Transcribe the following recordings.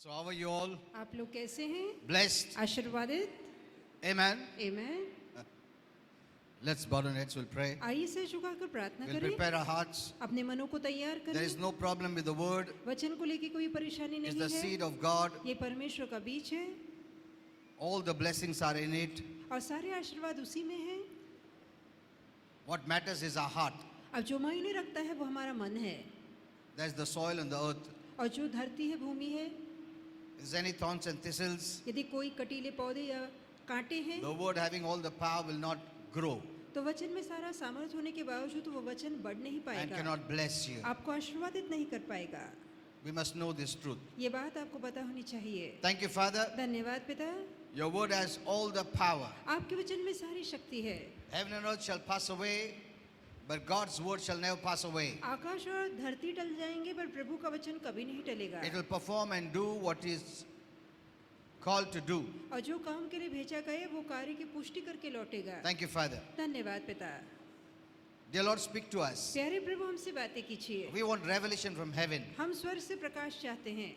So how are you all? आप लोग कैसे हैं? Blessed? आशीर्वादित? Amen. Amen. Let's bow our heads, we'll pray. आइए सिर झुकाकर प्रार्थना We'll करें, prepare our hearts. अपने मनों को तैयार There is करें। no problem with the word. वचन को लेके कोई परेशानी It's नहीं the है। seed of God. ये परमेश्वर का बीज है All the blessings are in it. और सारे आशीर्वाद उसी में हैं। What matters is our heart. अब जो मायने रखता है वो हमारा मन है, That's the soil and the earth. और जो धरती है, भूमि है। If there's any thorns and thistles, यदि कोई कटीले पौधे या कांटे हैं, the word having all the power will not grow तो वचन में सारा सामर्थ होने के बावजूद वो वचन बढ़ नहीं and पाएगा, cannot bless you. आपको आशीर्वादित नहीं कर पाएगा। We must know this truth. ये बात आपको पता होनी चाहिए। Thank you, Father. धन्यवाद पिता, Your word has all the power. आपके वचन में सारी शक्ति है। Heaven and earth shall pass away, but God's word shall never pass away. आकाश और धरती टल जाएंगे पर प्रभु का वचन कभी नहीं टलेगा। It will perform and do what is called to do. और जो काम के लिए भेजा गया वो कार्य की पुष्टि करके लौटेगा। Thank you, Father. धन्यवाद पिता। Dear Lord, speak to us. प्यारे प्रभु, हमसे बातें कीजिए। We want revelation from heaven हम स्वर्ग से प्रकाश चाहते हैं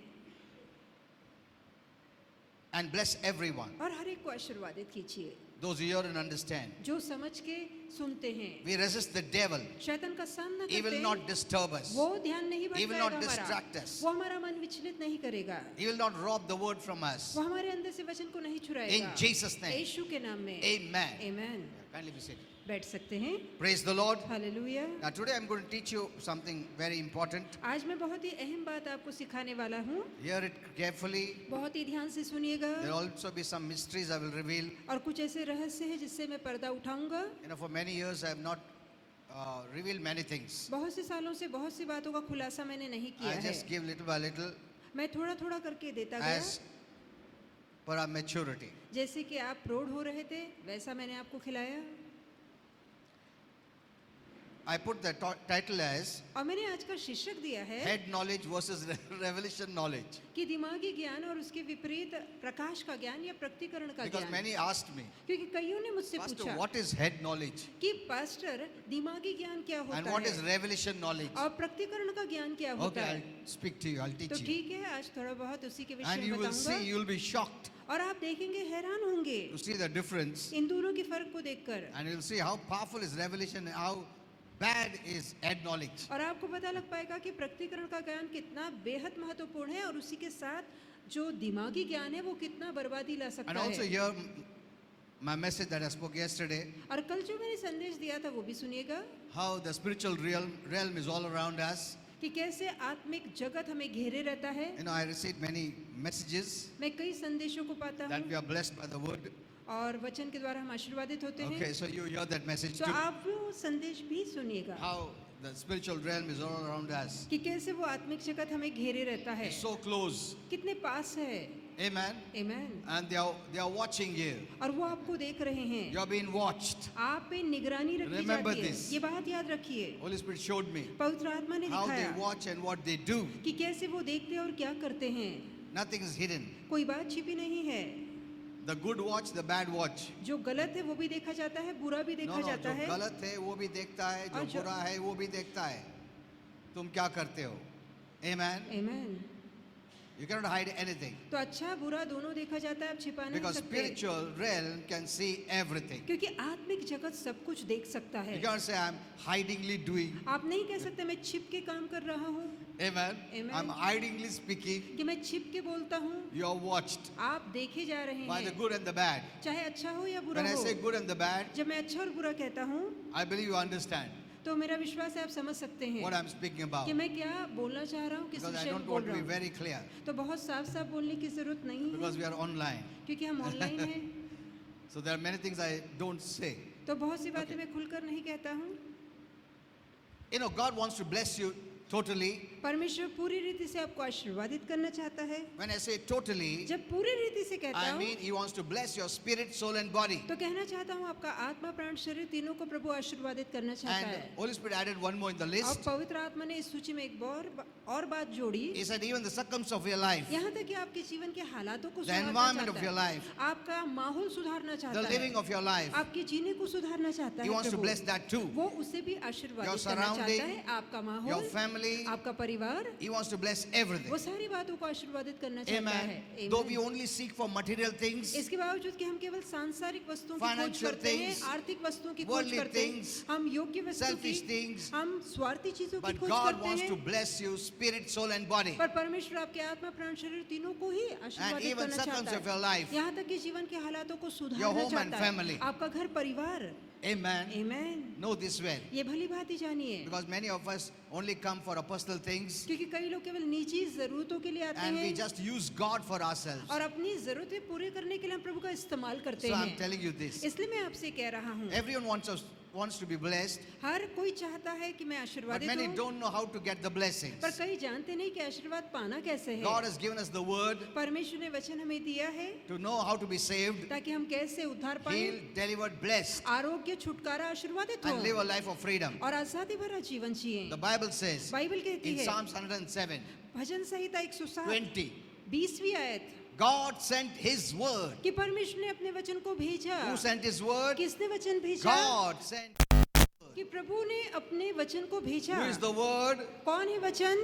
and bless everyone. और हर एक को आशीर्वादित कीजिए। Those who hear and understand. जो समझ के सुनते हैं, We resist the devil. शैतान का सामना He करते will हैं, not disturb us. वो ध्यान नहीं He will भटकाएगा not हमारा, distract us. वो हमारा मन विचलित नहीं करेगा, He will not rob the word from us. वो हमारे अंदर से वचन को नहीं छुड़ाएगा। In Jesus' name. यीशु के नाम में। Amen. Amen. Kindly be seated. बैठ सकते हैं। Praise the Lord. Hallelujah. Now today I'm going to teach you something very important. आज मैं बहुत ही अहम बात आपको सिखाने वाला हूँ, Hear it carefully. बहुत ही ध्यान से सुनिएगा। There will also be some mysteries I will reveal. और कुछ ऐसे रहस्य हैं जिससे मैं पर्दा उठाऊंगा। You know, for many years I have not revealed many things. बहुत से सालों से बहुत सी बातों का खुलासा मैंने नहीं किया I है, just give little by little मैं थोड़ा थोड़ा करके देता गया। as per our maturity. जैसे कि आप प्रौढ़ हो रहे थे वैसा मैंने आपको खिलाया। I put the title as और मैंने आज का शीर्षक दिया है Head Knowledge versus Revelation Knowledge. कि दिमागी ज्ञान और उसके विपरीत प्रकाश का ज्ञान या प्रकटीकरण का Because ज्ञान। many asked me, क्योंकि कईयों ने मुझसे Pastor, पूछा what is head knowledge? कि पास्टर दिमागी ज्ञान क्या And होता what is है revelation knowledge? और प्रकटीकरण का ज्ञान क्या होता Okay, है। I'll speak to you, I'll तो teach you. ठीक है, आज थोड़ा बहुत उसी के विषय And में you will see, बताऊंगा you will be shocked और आप देखेंगे, हैरान होंगे to see the difference. इन दोनों के फर्क को देखकर। And you'll see how powerful is revelation and how bad is head knowledge. और आपको पता लग पाएगा कि प्रकटीकरण का ज्ञान कितना बेहद महत्वपूर्ण है और उसी के साथ जो दिमागी ज्ञान है वो कितना बर्बादी ला And सकता also है। hear my message that I spoke yesterday, और कल जो मैंने संदेश दिया था वो भी सुनिएगा how the spiritual realm is all around us. कि कैसे आत्मिक जगत हमें घेरे रहता है। You know, I received many messages मैं कई संदेशों को पाता that हूँ we are blessed by the word. और वचन के द्वारा हम आशीर्वादित होते Okay, हैं। so you hear that message तो too. आप वो संदेश भी सुनिएगा How the spiritual realm is all around us. कि कैसे वो आत्मिक जगत हमें घेरे रहता है, It's so close. कितने पास है। Amen. Amen. And they are watching you. और वो आपको देख रहे हैं, You are being watched. आप पे निगरानी रखी Remember जाती है। this. ये बात याद रखिए। Holy Spirit showed me पवित्र आत्मा ने how they दिखाया watch and what they do. कि कैसे वो देखते हैं और क्या करते हैं। Nothing is hidden. कोई बात छिपी नहीं है। The good watch, the bad watch. जो गलत है वो भी देखा जाता है, बुरा भी देखा No, जाता जो है। गलत है वो भी देखता है, और जो जो- बुरा है वो भी देखता है. तुम क्या करते हो? Amen. Amen. You cannot hide anything. तो अच्छा बुरा दोनों देखा जाता है, आप छिपा नहीं Because सकते। spiritual realm can see everything. क्योंकि आत्मिक जगत सब कुछ देख सकता है। You cannot say I'm hidingly doing. आप नहीं कह सकते मैं छिप के काम कर रहा हूँ, Amen. Amen. I'm hidingly speaking. कि मैं छिप के बोलता हूँ। You are watched आप देखे जा रहे by the हैं, good and the bad. चाहे अच्छा हो या बुरा When I हो। say good and the bad, जब मैं अच्छा और बुरा कहता हूँ I believe you understand तो मेरा विश्वास है आप समझ सकते हैं what I'm speaking about. कि मैं क्या बोलना चाह रहा हूँ, किस Because I विषय में don't बोल want to रहा be हूँ। very clear. तो बहुत साफ साफ बोलने की जरूरत नहीं है Because we are online. क्योंकि हम ऑनलाइन हैं। So there are many things I don't say. तो बहुत सी बातें Okay. मैं खुलकर नहीं कहता हूँ। You know, God wants to bless you totally. परमेश्वर पूरी रीति से आपको आशीर्वादित करना चाहता है। When I say totally, जब पूरी रीति से कहता I हूँ mean He wants to bless your spirit, soul and body. तो कहना चाहता हूँ आपका आत्मा प्राण शरीर तीनों को प्रभु आशीर्वादित करना चाहता And है। Holy Spirit added one more in the और list. पवित्र आत्मा ने इस सूची में एक और बात जोड़ी। He said even the circumstance of your life, यहाँ तक कि आपके जीवन के हालातों को the सुधारना environment चाहता of your है, life, आपका माहौल सुधारना the चाहता living है, of your life, आपके जीने को सुधारना चाहता He है wants to Prabhu. bless that too. वो उसे भी आशीर्वादित Your करना चाहता surrounding, है, आपका your माहौल, family, family, आपका परिवार, He wants to bless everything. वो सारी बातों को आशीर्वादित करना चाहता है। Amen. Though we only seek for material things, इसके बावजूद कि हम केवल सांसारिक वस्तुओं की खोज Financial करते हैं, things, आर्थिक वस्तुओं की खोज worldly करते हैं, things, हम योग्य वस्तु selfish की, things, हम स्वार्थी चीजों की but खोज God करते wants to हैं, bless you, spirit, soul, and body. पर परमेश्वर आपके आत्मा, प्राण, शरीर तीनों को ही आशीर्वादित even करना circumstances of चाहता your है। life, यहाँ तक कि जीवन के हालातों को your सुधारना home and चाहता है। family. आपका घर परिवार, Amen. Amen. Know this well. ये भली भांति जानिए, Because many of us only come for our personal things क्योंकि कई लोग केवल निजी जरूरतों के लिए आते and we हैं just use God for ourselves. और अपनी जरूरतें पूरी करने के लिए हम प्रभु का इस्तेमाल करते So I'm हैं। telling you this. इसलिए मैं आपसे कह रहा हूँ, Everyone wants to be blessed, हर कोई चाहता है कि मैं but आशीर्वादित many हूँ, don't know how to get the blessings. पर कई जानते नहीं कि आशीर्वाद पाना कैसे है। God has given us the word परमेश्वर ने वचन हमें दिया है to know how to be saved, ताकि हम कैसे उद्धार पाएं, healed, delivered, blessed, आरोग्य, छुटकारा, आशीर्वादित and live हो a life of freedom. और आजादी भरा जीवन जिए। The Bible says बाइबल कहती in है, Psalms 107, भजन संहिता 107 20, 20वीं आयत, God sent His word. कि परमेश्वर ने अपने वचन को भेजा। Who sent His word? किसने वचन भेजा? God sent. कि प्रभु ने अपने वचन को भेजा। Who is the word? कौन है वचन?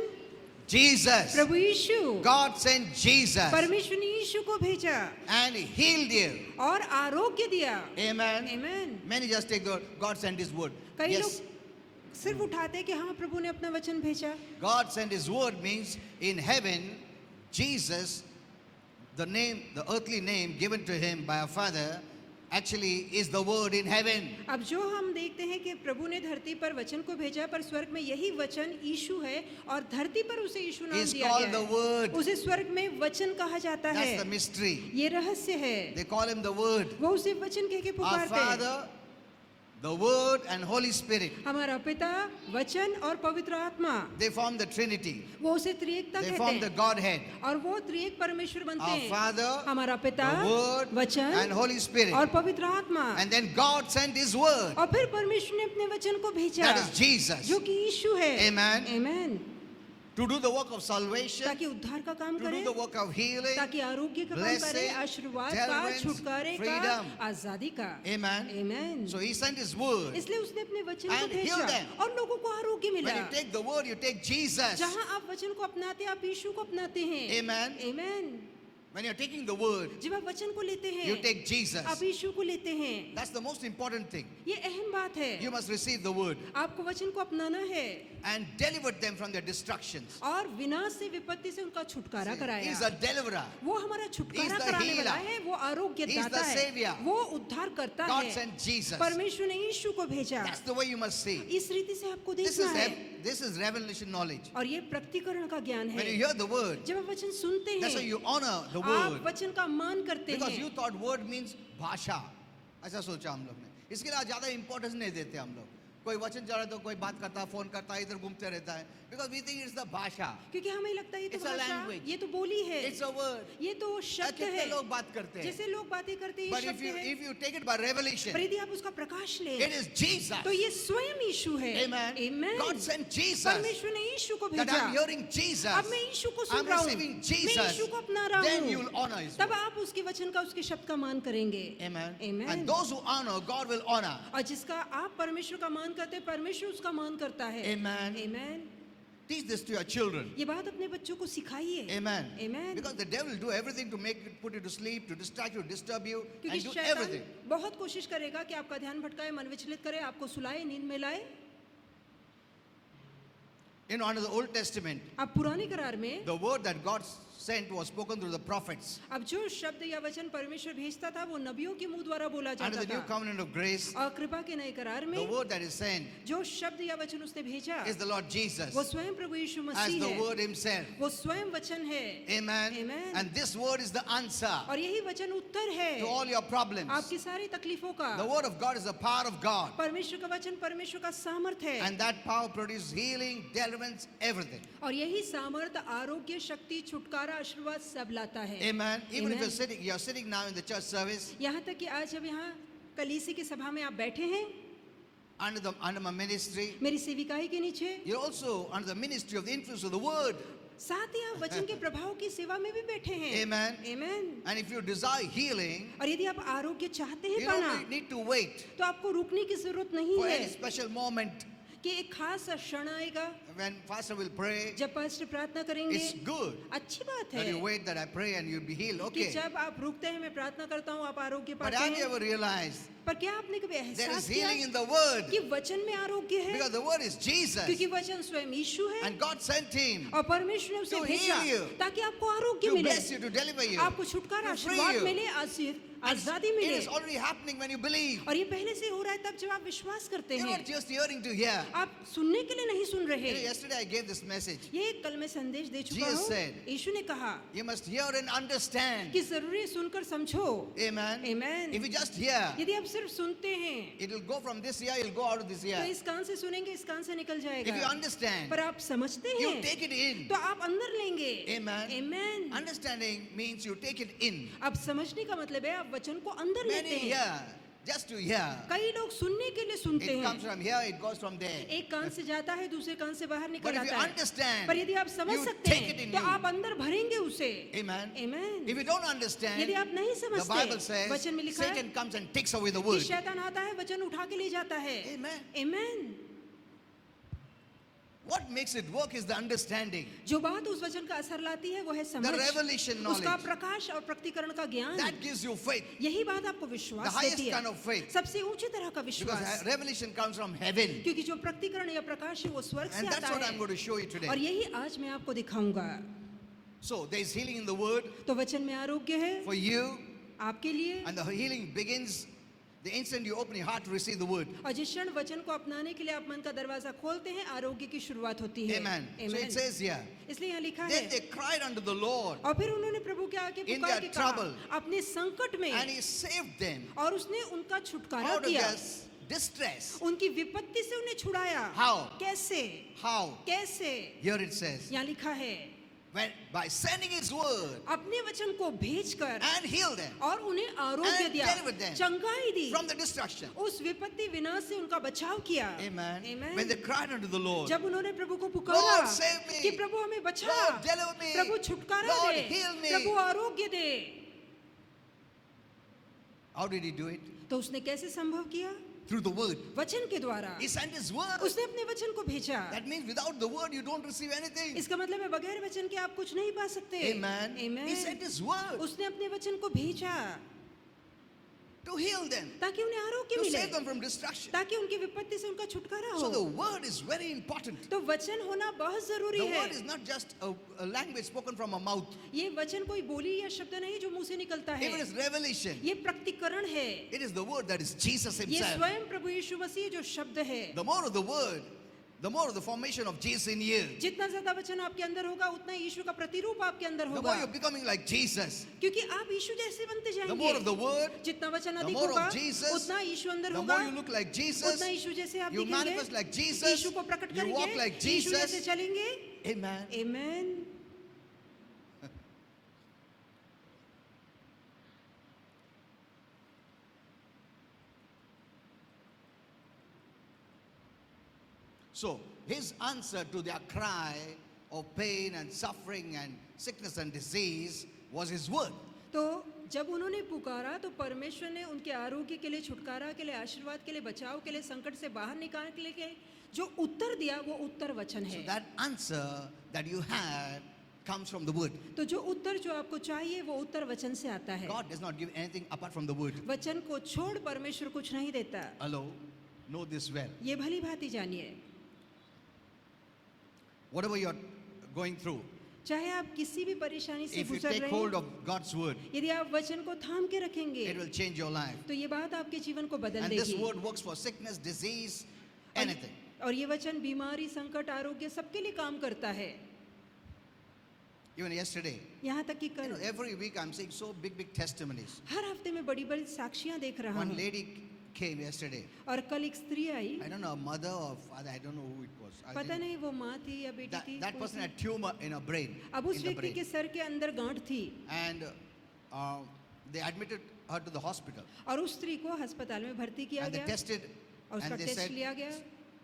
Jesus. प्रभु यीशु। God sent Jesus परमेश्वर ने यीशु को भेजा and healed you. और आरोग्य दिया। Amen. Amen. Many just take the word, God sent His word. कई लोग Yes, सिर्फ उठाते हैं कि हाँ प्रभु ने अपना वचन भेजा। God sent His word means in heaven, Jesus, the earthly name given to Him by our Father, actually is the word in heaven. अब जो हम देखते हैं कि प्रभु ने धरती पर वचन को भेजा, पर स्वर्ग में यही वचन यीशु है और धरती पर उसे यीशु नाम He's दिया called गया the है। word. उसे स्वर्ग में वचन कहा जाता है। That's the mystery. ये रहस्य है। They call Him the word. वो उसे वचन कह के Our पुकारते हैं। Father, the Word, and Holy Spirit. हमारा पिता, वचन और पवित्र आत्मा, They form the Trinity. वो उसे त्रिएकता They कहते form the हैं Godhead. और वो त्रिएक परमेश्वर बनते Our हैं। Father, हमारा पिता, the Word, वचन and Holy Spirit. और पवित्र आत्मा, And then God sent His word. और फिर परमेश्वर ने अपने वचन को भेजा That is Jesus. जो कि यीशु है। Amen. Amen. To do the work of salvation, ताकि उद्धार का काम to do करे, the work of healing. ताकि आरोग्य का काम करे, blessing, आशीर्वाद का, deliverance, छुटकारे का, freedom. आजादी का। Amen. Amen. So He sent His word. इसलिए उसने अपने वचन को And heal भेजा them. और लोगों को आरोग्य मिला। When you take the word, you take Jesus. जहाँ आप वचन को अपनाते हैं, आप यीशु को अपनाते हैं। Amen. Amen. When you're taking the word, जब आप वचन को लेते हैं, you take Jesus. आप यीशु को लेते हैं। That's the most important thing. ये अहम बात है। You must receive the word आपको वचन को अपनाना है and deliver them from their destructions. और विनाश से, विपत्ति से उनका छुटकारा कराया। He's a deliverer. वो हमारा छुटकारा He's the कराने healer. वाला है, वो आरोग्य He's दाता the है, savior. वो उद्धार करता God है। sent Jesus. परमेश्वर ने यीशु को भेजा। That's the way you must see. इस रीति से आपको This देखना है this is revelation knowledge. और ये प्रकटीकरण का ज्ञान When you है। hear the word, जब आप वचन सुनते that's why हैं, you honor the आप word. वचन का मान करते Because you हैं, thought word means भाषा. ऐसा सोचा हम लोग ने. इसके लिए ज्यादा इंपॉर्टेंस नहीं देते हम लोग. कोई वचन चल रहा है तो कोई बात करता है, फोन करता है, इधर घूमते रहता है. Because we think it's the भाषा. क्योंकि हमें लगता है ये तो It's a भाषा, language. ये तो बोली है, It's a word. ये तो शब्द कितने है। लोग बात करते हैं. जैसे लोग बातें करते हैं, But ये if शब्द है। you take it by revelation, पर यदि आप उसका प्रकाश लें, it is Jesus. तो ये स्वयं यीशु है। Amen. Amen. God sent Jesus. परमेश्वर ने यीशु को That भेजा। I'm hearing Jesus. अब मैं यीशु को I'm सुन रहा हूँ, receiving मैं Jesus. यीशु को अपना रहा Then हूँ, you'll honor His तब word. आप उसके वचन का, उसके शब्द का मान करेंगे। Amen. Amen. And those who honor, God will honor. और जिसका आप परमेश्वर का मान करते हैं, परमेश्वर उसका मान करता है। Amen. Amen. Teach this to your children. ये बात अपने बच्चों को सिखाइए। Amen. Amen. Because the devil will do everything to put you to sleep, to distract you, disturb you, क्योंकि and do शैतान everything. बहुत कोशिश करेगा कि आपका ध्यान भटकाए, मन विचलित करे, आपको सुलाए, नींद में लाए। Under the Old Testament, अब पुराने करार में the word that God sent was spoken through the prophets. अब जो शब्द या वचन परमेश्वर भेजता था, वो नबियों के मुंह द्वारा बोला Under जाता the new था। covenant of grace, और कृपा के नए करार the में word that is sent जो शब्द या वचन उसने भेजा, is the Lord Jesus वो स्वयं प्रभु यीशु as मसीह the है। word Himself. वो स्वयं वचन है। Amen. Amen. And this word is the answer और यही वचन उत्तर है to all your problems. आपकी सारी तकलीफों का। The word of God is the power of God. परमेश्वर का वचन परमेश्वर का सामर्थ है And that power produces healing, deliverance, everything. और यही सामर्थ आरोग्य, शक्ति, छुटकारा, आशीर्वाद सब लाता है। Amen. Even if Amen. you're sitting now in the church service यहाँ तक कि आज जब यहाँ कलीसी की सभा में आप बैठे हैं, under my ministry, मेरी सेविकाई के नीचे, you're also under the ministry of the influence of the word. साथ ही आप वचन के प्रभाव की सेवा में भी बैठे हैं। Amen. Amen. And if you desire healing, और यदि आप आरोग्य चाहते हैं you पाना, don't need to wait तो आपको रुकने की जरूरत नहीं for है। any special moment. कि एक खास क्षण आएगा when pastor will pray. जब पास्टर प्रार्थना करेंगे। It's good अच्छी बात that you है wait that I pray and you'll be healed. कि Okay. जब आप रुकते हैं मैं प्रार्थना करता हूँ आप आरोग्य But पाते have you हैं। ever realized पर क्या आपने कभी there एहसास is किया healing in the word? कि वचन में आरोग्य है? Because the word is Jesus. क्योंकि वचन स्वयं यीशु है And God sent him और परमेश्वर ने उसे to भेजा heal you, ताकि आपको आरोग्य to मिले, bless you, to deliver you, आपको छुटकारा, to free आशीर्वाद you. मिले, आजादी It मिले। is already happening when you believe. और ये पहले से हो रहा है तब जब आप विश्वास करते You're हैं। not just hearing to hear. आप सुनने के लिए नहीं सुन रहे। Yesterday I gave this message. ये कल मैं संदेश दे चुका Jesus हूँ। said, यीशु ने कहा You must hear and understand. कि जरूरी है सुनकर समझो। Amen. Amen। If you just hear, यदि आप सिर्फ सुनते हैं it will go from this ear, it will go out of this तो ear. इस कान से सुनेंगे इस कान से निकल If you जाएगा। understand, पर आप समझते you हैं take it in. तो आप अंदर लेंगे। Amen. Amen। Understanding means you take it in. अब समझने का मतलब है आप वचन को अंदर Many लेते हैं। hear, just to hear. कई लोग सुनने के लिए सुनते It comes हैं। from here, it goes from there. एक कान से जाता है दूसरे कान से बाहर निकल But if you आता है। understand, पर यदि आप समझ you सकते take it हैं in तो you. आप अंदर भरेंगे उसे। Amen. Amen। If you don't understand, यदि आप नहीं the Bible समझते says वचन में लिखा है Satan comes and takes away the कि word. शैतान आता है वचन उठा के ले जाता है। Amen. Amen। What makes it work is the understanding, जो बात उस वचन का असर लाती है वो है समझ, the revelation उसका knowledge. प्रकाश और प्रकटीकरण का ज्ञान। That gives you faith. यही बात आपको The विश्वास highest देती kind है, of faith. सबसे ऊंचे तरह का Because विश्वास। revelation comes from heaven. क्योंकि जो प्रकटीकरण या प्रकाश है वो स्वर्ग से And that's आता what I'm है going to show you और today. यही आज मैं आपको दिखाऊंगा। So there is healing in the word तो वचन में आरोग्य है for you, आपके लिए and the healing begins the instant you open your heart to receive the word. और जिस क्षण वचन को अपनाने के लिए आप मन का दरवाजा खोलते हैं आरोग्य की शुरुआत होती है। Amen. So Amen। it says here, इसलिए यहाँ लिखा then है they cried unto the Lord, और फिर उन्होंने प्रभु के आगे in पुकार their के trouble, कहा अपने संकट में and he saved them और उसने उनका छुटकारा out of किया, their distress. उनकी विपत्ति से उन्हें छुड़ाया। How? कैसे? How? कैसे? Here it says, यहाँ लिखा है when by sending his word अपने वचन को भेजकर and healed them और उन्हें आरोग्य and दिया, delivered them चंगाई दी, from the destruction. उस विपत्ति विनाश से उनका बचाव किया। Amen. Amen। When they cried unto the Lord, जब उन्होंने प्रभु को पुकारा Lord, save me. कि प्रभु हमें बचा, Lord, deliver me. प्रभु छुटकारा Lord, दे, heal me. प्रभु आरोग्य दे, how did he do it? तो उसने कैसे संभव किया? Through the word. वचन के द्वारा। He sent his word. उसने अपने वचन को भेजा। That means without the word you don't receive anything. इसका मतलब है बगैर वचन के आप कुछ नहीं पा सकते। Amen. Amen। He sent his word उसने अपने वचन को भेजा to heal them, ताकि उन्हें आरोग्य to मिले, save them from destruction. ताकि उनकी विपत्ति से उनका छुटकारा So हो। the word is very important. तो वचन होना बहुत जरूरी The है। word is not just a language spoken from a mouth. ये वचन कोई बोली या शब्द नहीं जो मुंह से निकलता है, Even it's revelation. ये प्रकटीकरण है। It is the word that is Jesus ये himself. स्वयं प्रभु यीशु मसीह जो शब्द है। The more of the word, the more of the formation of Jesus in you. जितना ज्यादा वचन आपके अंदर होगा उतना यीशु का प्रतिरूप आपके अंदर The more होगा, you're becoming like Jesus. क्योंकि आप यीशु जैसे बनते The more of the जाएंगे। word, जितना वचन the अधिक more होगा of Jesus, उतना यीशु अंदर the होगा, more you look like Jesus, उतना यीशु जैसे आप you दिखेंगे, manifest like Jesus, यीशु को प्रकट you walk करेंगे, like यीशु जैसे Jesus. चलेंगे। Amen. Amen। So, his answer to their cry of pain and suffering and sickness and disease was his word. तो जब उन्होंने पुकारा तो परमेश्वर ने उनके आरोग्य के लिए, छुटकारा के लिए, आशीर्वाद के लिए, बचाव के लिए, संकट से बाहर निकालने के लिए जो उत्तर दिया वो उत्तर वचन So है। that answer that you had comes from the word. तो जो उत्तर जो आपको चाहिए वो उत्तर वचन से आता है। God does not give anything apart from the word. वचन को छोड़ परमेश्वर कुछ नहीं देता। Hello, know this well. ये भली भांति जानिए। Whatever you're going through, चाहे आप किसी भी परेशानी से if you गुजर take रहे hold हैं, of God's word, यदि आप वचन को थाम के रखेंगे it will change your life. तो ये बात आपके जीवन को बदल And this देगी। word works for sickness, disease, और- anything. और ये वचन बीमारी, संकट, आरोग्य सबके लिए काम करता है। Even yesterday, यहाँ तक कि कल every week I'm seeing so big testimonies. हर हफ्ते में बड़ी बड़ी साक्षियां देख रहा One हूँ। lady came yesterday. और कल एक स्त्री आई, I don't know, a mother or father, I don't know who it was. I पता think नहीं वो माँ थी या बेटी थी। that कोई person थी। had tumor in her brain. अब उस in the व्यक्ति brain. के सर के अंदर गांठ थी And they admitted her to the hospital. और उस स्त्री को अस्पताल में भर्ती किया And they गया tested, और उसका and they टेस्ट said लिया गया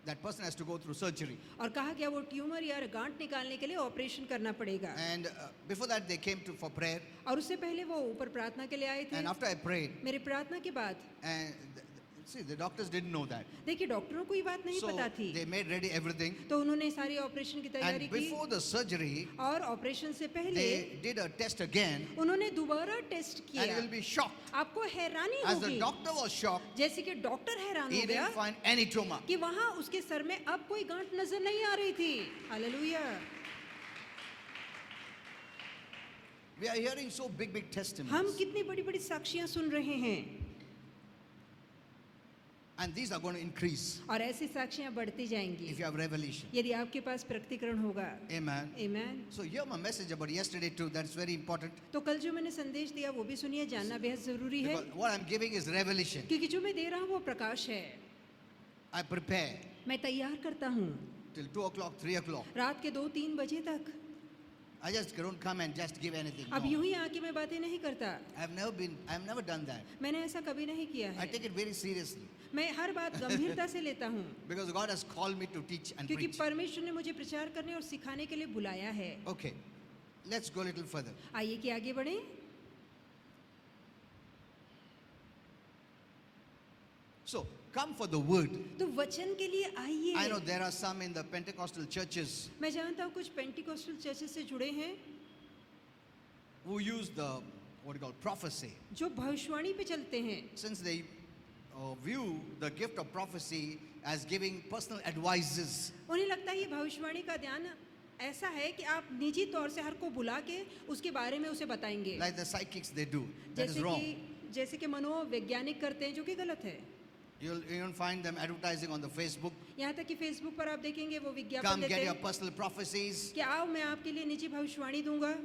that person has to go through surgery. और कहा गया वो ट्यूमर या गांठ निकालने के लिए ऑपरेशन करना पड़ेगा। And before that, they came for prayer. और उससे पहले वो ऊपर प्रार्थना के लिए आए थे। And after I prayed, मेरी प्रार्थना के बाद and See, the doctors didn't know that. देखिए डॉक्टरों को ये बात नहीं So पता थी, they made ready everything. तो उन्होंने सारी ऑपरेशन की तैयारी And की before the surgery, और ऑपरेशन से पहले they did a test again. उन्होंने दोबारा टेस्ट And you किया। will be shocked. आपको हैरानी As the होगी, doctor was shocked, जैसे कि डॉक्टर हैरान he हो गया didn't find any tumor. कि वहां उसके सर में अब कोई गांठ नजर नहीं आ रही थी। Hallelujah. We are hearing so big हम testimonies. कितनी बड़ी बड़ी साक्षियां सुन रहे हैं And these are going to increase और ऐसी साक्षियां बढ़ती जाएंगी if you have revelation. यदि आपके पास प्रकटीकरण होगा। Amen. आमीन। So hear my message about yesterday too. That's very important. तो कल जो मैंने संदेश दिया वो भी सुनिए, जानना बेहद जरूरी है, Because what I'm giving is revelation. क्योंकि जो मैं दे रहा हूँ वो प्रकाश है। I prepare मैं तैयार करता हूँ till 2 o'clock, 3 o'clock. रात के 2-3 बजे तक। I just don't come and just give anything. अब No. यूं ही आके मैं बातें नहीं करता, I've never done that. मैंने ऐसा कभी नहीं किया I है। take it very seriously मैं हर बात गंभीरता से लेता हूँ, because God has called me to teach and क्योंकि preach. परमेश्वर ने मुझे प्रचार करने और सिखाने के लिए बुलाया है। Okay, let's go a little further. आइए कि आगे बढ़ें। So, come for the word. तो वचन के लिए आइए। I know there are some in the Pentecostal churches मैं जानता हूँ कुछ पेंटिकोस्टल चर्चेस से जुड़े हैं who use the what you call prophecy. जो भविष्यवाणी पे चलते हैं, Since they view the gift of prophecy as giving personal advices, उन्हें लगता है ये भविष्यवाणी का ध्यान ऐसा है कि आप निजी तौर से हर को बुला के उसके बारे में उसे बताएंगे, like the psychics they do. That is wrong. जैसे कि मनोवैज्ञानिक करते हैं, जो कि गलत है। You don't find them advertising on the Facebook. यहाँ तक कि फेसबुक पर आप देखेंगे वो विज्ञापन Come देते get your हैं personal prophecies. कि आओ मैं आपके लिए निजी भविष्यवाणी दूंगा,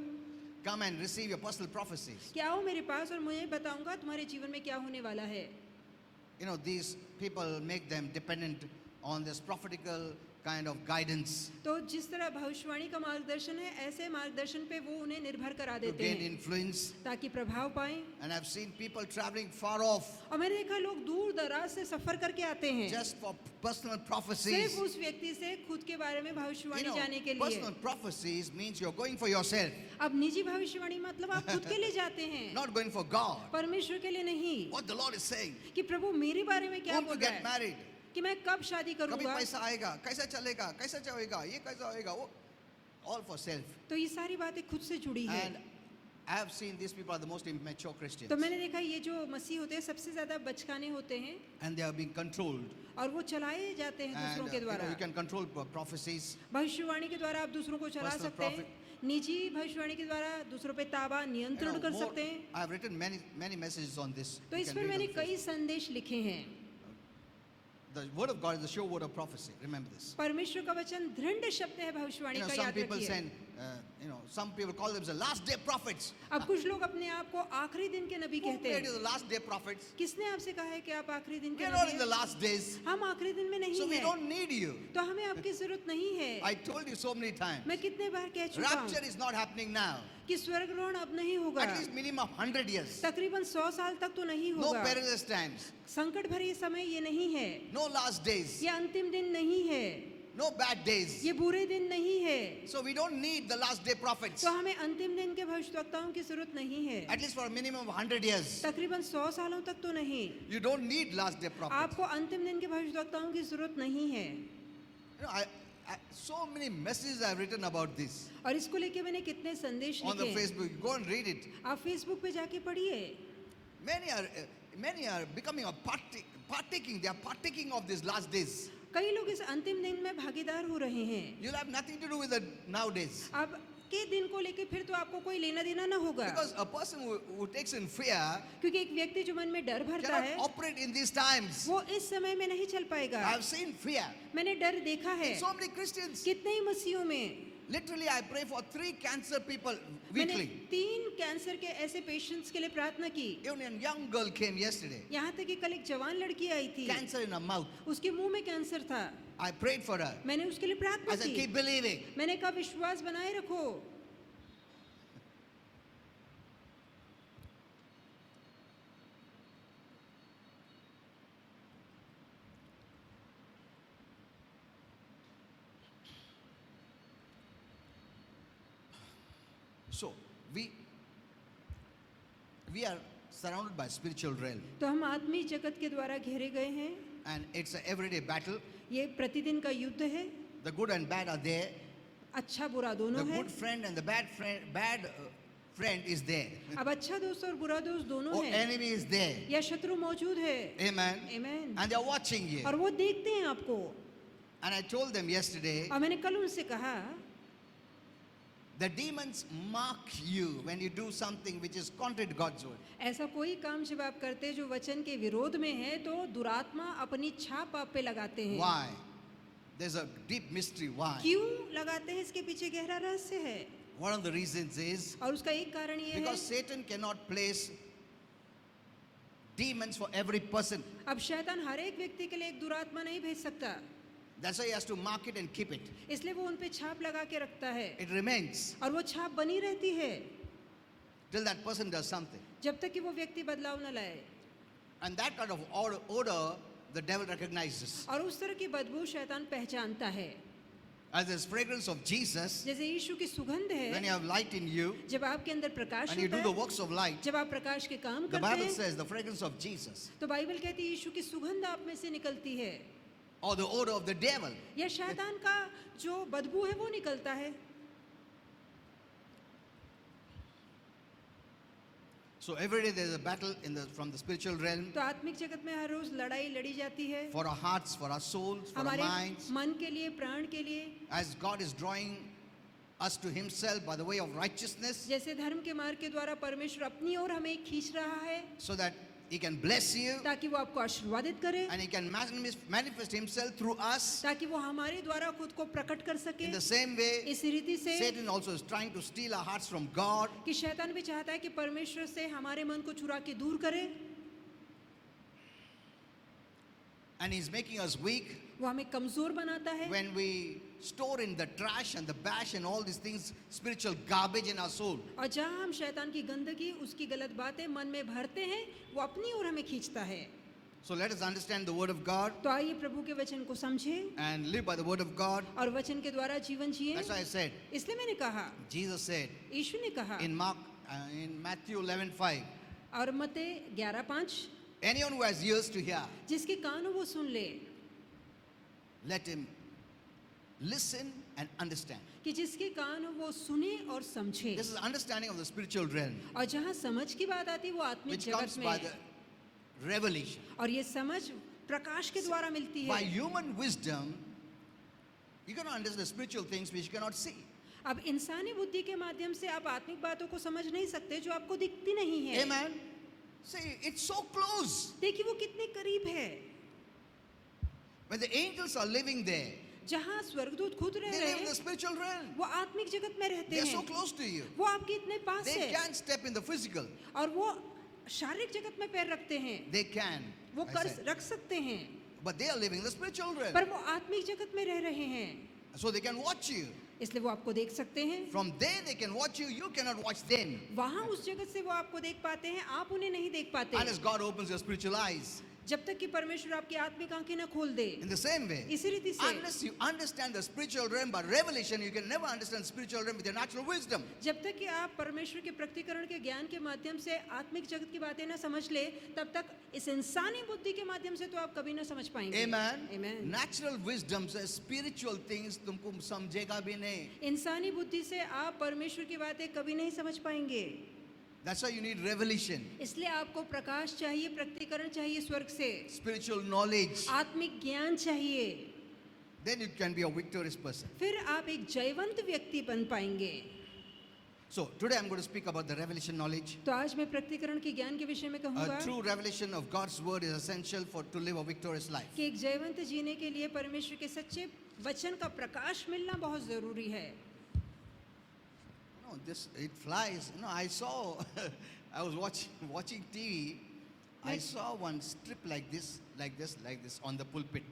Come and receive your personal prophecies. कि आओ मेरे पास और मुझे बताऊंगा तुम्हारे जीवन में क्या होने वाला है। You know, these people make them dependent on this prophetical kind of guidance तो जिस तरह भविष्यवाणी का मार्गदर्शन है, ऐसे मार्गदर्शन पे वो उन्हें निर्भर करा to देते gain हैं influence. ताकि प्रभाव पाएं। And I've seen people traveling far off और मैंने देखा लोग दूर दराज से सफर करके आते हैं just for personal सिर्फ prophecies. उस व्यक्ति से खुद के बारे में You भविष्यवाणी know, जाने के लिए। personal prophecies means you're going for yourself, अब निजी भविष्यवाणी मतलब आप खुद के लिए जाते हैं, not going for God. परमेश्वर के लिए नहीं, What the Lord is saying. कि प्रभु मेरे बारे में क्या Whom बोल to रहा get है, married. कि मैं कब शादी कभी करूंगा। पैसा आएगा, कैसा चलेगा, कैसा चलेगा, ये कैसा होएगा, वो all for self. तो ये सारी बातें खुद से जुड़ी है। And I have seen these people are the most immature Christians. तो मैंने देखा ये जो मसीह होते हैं सबसे ज्यादा बचकाने होते हैं And they are being controlled. और वो चलाए जाते हैं And दूसरों के द्वारा। you can control prophecies. भविष्यवाणी के द्वारा आप दूसरों को चला Personal सकते हैं, निजी भविष्यवाणी के द्वारा दूसरों पे ताबा You नियंत्रण know, कर more- सकते हैं। I have written many messages on this. तो You इस can पर read मैंने on कई Facebook. संदेश लिखे हैं। The word of God is the sure word of prophecy. Remember this. परमेश्वर का वचन दृढ़ शब्द है भविष्यवाणी You know, का, some याद people रखिए। say, some people call themselves last day prophets. अब कुछ लोग अपने आप को आखिरी दिन के नबी Who कहते made you हैं। the last day prophets? किसने आपसे कहा है कि आप आखिरी दिन We के are not Nabi in the हैं? last days. हम आखिरी दिन में So नहीं we हैं, don't need you. तो हमें आपकी जरूरत नहीं है। I told you so many times. मैं कितने बार कह चुका Rapture हूँ is not happening now. कि स्वर्गरोहण अब नहीं होगा, At least minimum 100 years. तकरीबन 100 साल तक तो नहीं No होगा। perilous times. संकट भरे समय ये नहीं है, No last days. ये अंतिम दिन नहीं है, No bad days. ये बुरे दिन नहीं है। So we don't need the last day prophets. तो हमें अंतिम दिन के भविष्यवक्ताओं की जरूरत नहीं है, At least for a minimum of 100 years. तकरीबन 100 सालों तक तो नहीं। You don't need last day prophets. आपको अंतिम दिन के भविष्यवक्ताओं की जरूरत नहीं है। You know, so many messages I've written about this और इसको लेके मैंने कितने संदेश on the लिखे हैं। Facebook. Go and read it. आप फेसबुक पे जाके पढ़िए। Many are becoming a partaking. They are partaking of these last days. कई लोग इस अंतिम दिन में भागीदार हो रहे हैं। You'll have nothing to do with it nowadays. अब के दिन को लेके फिर तो आपको कोई लेना देना ना होगा, Because a person who takes in fear क्योंकि एक व्यक्ति जो मन में डर भरता cannot है operate in these times. वो इस समय में नहीं चल पाएगा। I've seen fear मैंने डर देखा है in so many Christians. कितने ही मसीहों में। Literally, I pray for 3 cancer people मैंने weekly. 3 कैंसर के ऐसे पेशेंट्स के लिए प्रार्थना की। Even a young girl came yesterday. यहाँ तक कि कल एक जवान लड़की आई थी, Cancer in her mouth. उसके मुंह में कैंसर था। I prayed for her. मैंने उसके लिए प्रार्थना I said, की। keep believing. मैंने कहा विश्वास बनाए रखो। So we are surrounded by spiritual realm. तो हम आत्मिक जगत के द्वारा घेरे गए हैं। And it's an everyday battle. ये प्रतिदिन का युद्ध है। The good and bad are there. अच्छा बुरा The दोनों है। good friend and the bad friend is there. अब अच्छा दोस्त और बुरा दोस्त दोनों Or है, enemy is there. या शत्रु मौजूद है। Amen. Amen. And they are watching you. और वो देखते हैं आपको। And I told them yesterday, और मैंने कल उनसे कहा, the demons mark you when you do something which is contrary to God's word. ऐसा कोई काम जब आप करते हैं जो वचन के विरोध में है तो दुरात्मा अपनी छाप आप पे लगाते हैं। Why? There's a deep mystery. Why? क्यों लगाते हैं? इसके पीछे गहरा रहस्य है। One of the reasons is और उसका एक कारण ये है, because Satan cannot place demons for every person. अब शैतान हर एक व्यक्ति के लिए एक दुरात्मा नहीं भेज सकता, That's why he has to mark it and keep it. इसलिए वो उन पे छाप लगा के रखता है It remains और वो छाप बनी रहती है till that person does something. जब तक कि वो व्यक्ति बदलाव न लाए। And that kind of odor the devil recognizes. और उस तरह की बदबू शैतान पहचानता है। As this fragrance of Jesus, जैसे यीशु की सुगंध when you है, have light in you जब आपके अंदर प्रकाश and you होता do the है, works of light, जब आप प्रकाश के काम the करते Bible हैं, says the fragrance of Jesus तो बाइबल कहती है यीशु की सुगंध आप में से निकलती है, or the odor of the devil. या शैतान का जो बदबू है वो निकलता है। So every day there is a battle from the spiritual realm तो आत्मिक जगत में हर रोज लड़ाई लड़ी जाती है, for our hearts, for our souls, for our हमारे minds. मन के लिए, प्राण के लिए। As God is drawing us to Himself by the way of righteousness, जैसे धर्म के मार्ग के द्वारा परमेश्वर अपनी ओर हमें खींच रहा है so that He can bless you ताकि वो आपको आशीर्वादित करे, and He can manifest Himself through us. ताकि वो हमारे द्वारा खुद को प्रकट कर सके। In the same way, इस रीति से Satan also is trying to steal our hearts from God. कि शैतान भी चाहता है कि परमेश्वर से हमारे मन को चुरा के दूर करे, And He's making us weak वो हमें कमजोर बनाता है। when we store in the trash and the bash and all these things, spiritual garbage in our soul. और जहाँ हम शैतान की गंदगी, उसकी गलत बातें मन में भरते हैं, वो अपनी ओर हमें खींचता है। So let us understand the Word of God तो आइए प्रभु के वचन को समझें and live by the Word of God. और वचन के द्वारा जीवन जिए। That's why I said, इसलिए मैंने कहा, Jesus said यीशु ने कहा in Matthew 11:5, और मत्ती 11:5, anyone who has ears to hear, जिसके कान हो वो सुन ले, let him listen and understand. कि जिसके कान हो वो सुने और समझे। This is understanding of the spiritual realm, और जहाँ समझ की बात आती है वो आत्मिक which जगत comes में by है। the revelation. और ये समझ प्रकाश के द्वारा मिलती By है। human wisdom, you cannot understand the spiritual things which you cannot see. अब इंसानी बुद्धि के माध्यम से आप आत्मिक बातों को समझ नहीं सकते जो आपको दिखती नहीं है। Amen. See, it's so close. देखिए वो कितने करीब है। When the angels are living there, जहाँ स्वर्गदूत खुद रह they रहे live in the हैं, spiritual realm. वो आत्मिक जगत में रहते They are so हैं, close to you. वो आपके इतने पास They है can't step in the physical. और वो शारीरिक जगत में पैर रखते हैं, They can. वो I कर said. रख सकते हैं, But they are living in the spiritual realm. पर वो आत्मिक जगत में रह रहे हैं, So they can watch you. इसलिए वो आपको देख सकते हैं। From there they can watch you. You cannot watch them. वहाँ उस जगत से वो आपको देख पाते हैं, आप उन्हें नहीं देख पाते, Unless God opens your spiritual eyes. जब तक कि परमेश्वर आपकी आत्मिक आंखें न खोल दे। In the same way, इसी रीति से unless you understand the spiritual realm by revelation, you can never understand spiritual realm with your natural wisdom. जब तक कि आप परमेश्वर के प्रकटीकरण के ज्ञान के माध्यम से आत्मिक जगत की बातें ना समझ ले, तब तक इस इंसानी बुद्धि के माध्यम से तो आप कभी ना समझ पाएंगे। Amen. Amen. Natural wisdom says spiritual things तुमको समझेगा भी नहीं. इंसानी बुद्धि से आप परमेश्वर की बातें कभी नहीं समझ पाएंगे। That's why you need revelation, इसलिए आपको प्रकाश चाहिए, प्रकटीकरण चाहिए स्वर्ग से, spiritual knowledge. आत्मिक ज्ञान चाहिए, Then you can be a victorious person. फिर आप एक जयवंत व्यक्ति बन पाएंगे। So today I'm going to speak about the revelation knowledge. तो आज मैं प्रकटीकरण के ज्ञान के विषय में A कहूँगा true revelation of God's word is essential to live a victorious life. कि एक जयवंत जीने के लिए परमेश्वर के सच्चे वचन का प्रकाश मिलना बहुत जरूरी है। No, this it flies. No, I saw. I was watching TV. I saw one strip like this on the pulpit.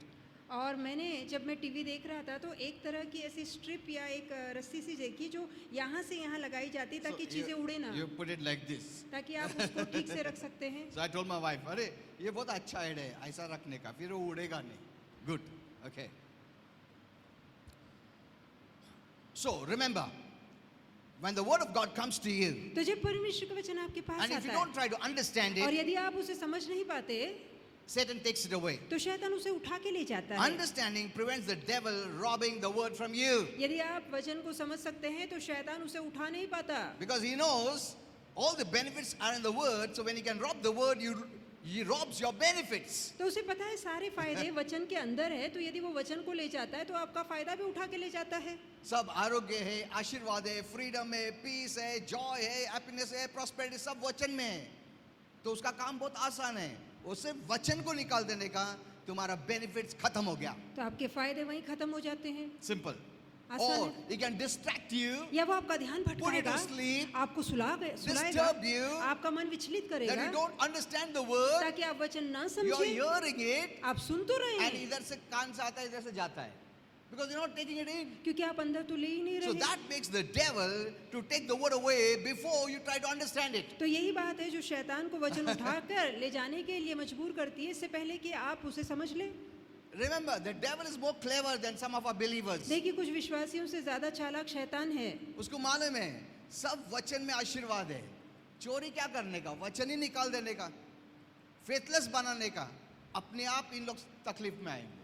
और मैंने जब मैं टीवी देख रहा था तो एक तरह की ऐसी स्ट्रिप या एक रस्सी सी देखी जो यहाँ से यहाँ लगाई जाती ताकि चीजें उड़े ना, You put it like this. ताकि आप उसको ठीक से रख सकते हैं। So I told my wife, अरे ये बहुत अच्छा आइडिया है ऐसा रखने का, फिर वो उड़ेगा नहीं. Good. Okay. So remember, when the word of God comes to you, तो जब परमेश्वर का वचन आपके पास and if you आता don't है try to understand और it, यदि आप उसे समझ नहीं पाते Satan takes it away. तो शैतान उसे उठा के ले जाता है। Understanding prevents the devil robbing the word from you, यदि आप वचन को समझ सकते हैं तो शैतान उसे उठा नहीं पाता, because he knows all the benefits are in the word. So when he can rob the word, he robs your benefits. तो उसे पता है सारे फायदे वचन के अंदर है, तो यदि वो वचन को ले जाता है तो आपका फायदा भी उठा के ले जाता है। सब आरोग्य है, आशीर्वाद है, फ्रीडम है, पीस है, जॉय है, हैप्पीनेस है, प्रॉस्पेरिटी सब वचन में है। तो उसका काम बहुत आसान है, वो सिर्फ वचन को निकाल देने का, तुम्हारा बेनिफिट्स खत्म हो गया। तो आपके फायदे वहीं खत्म हो जाते हैं। सिंपल। आसान Or है। he can distract you, या वो आपका ध्यान put you भटकाएगा, to sleep, आपको सुलाएगा, disturb you, आपका मन विचलित that करेगा you don't understand the word, ताकि आप वचन ना you are समझें। hearing it, आप सुन तो रहे and हैं इधर से कान से आता है, इधर से जाता है, because you're not taking it in. क्योंकि आप अंदर तो ले ही नहीं So रहे। that makes the devil to take the word away before you try to understand it. तो यही बात है जो शैतान को वचन उठाकर ले जाने के लिए मजबूर करती है, इससे पहले कि आप उसे समझ लें। Remember, the devil is more clever than some of our believers. देखिए कुछ विश्वासियों से ज्यादा चालाक शैतान है। उसको मालूम है सब वचन में आशीर्वाद है, चोरी क्या करने का, वचन ही निकाल देने का, फेथलेस बनाने का, अपने आप इन लोग तकलीफ में आएंगे।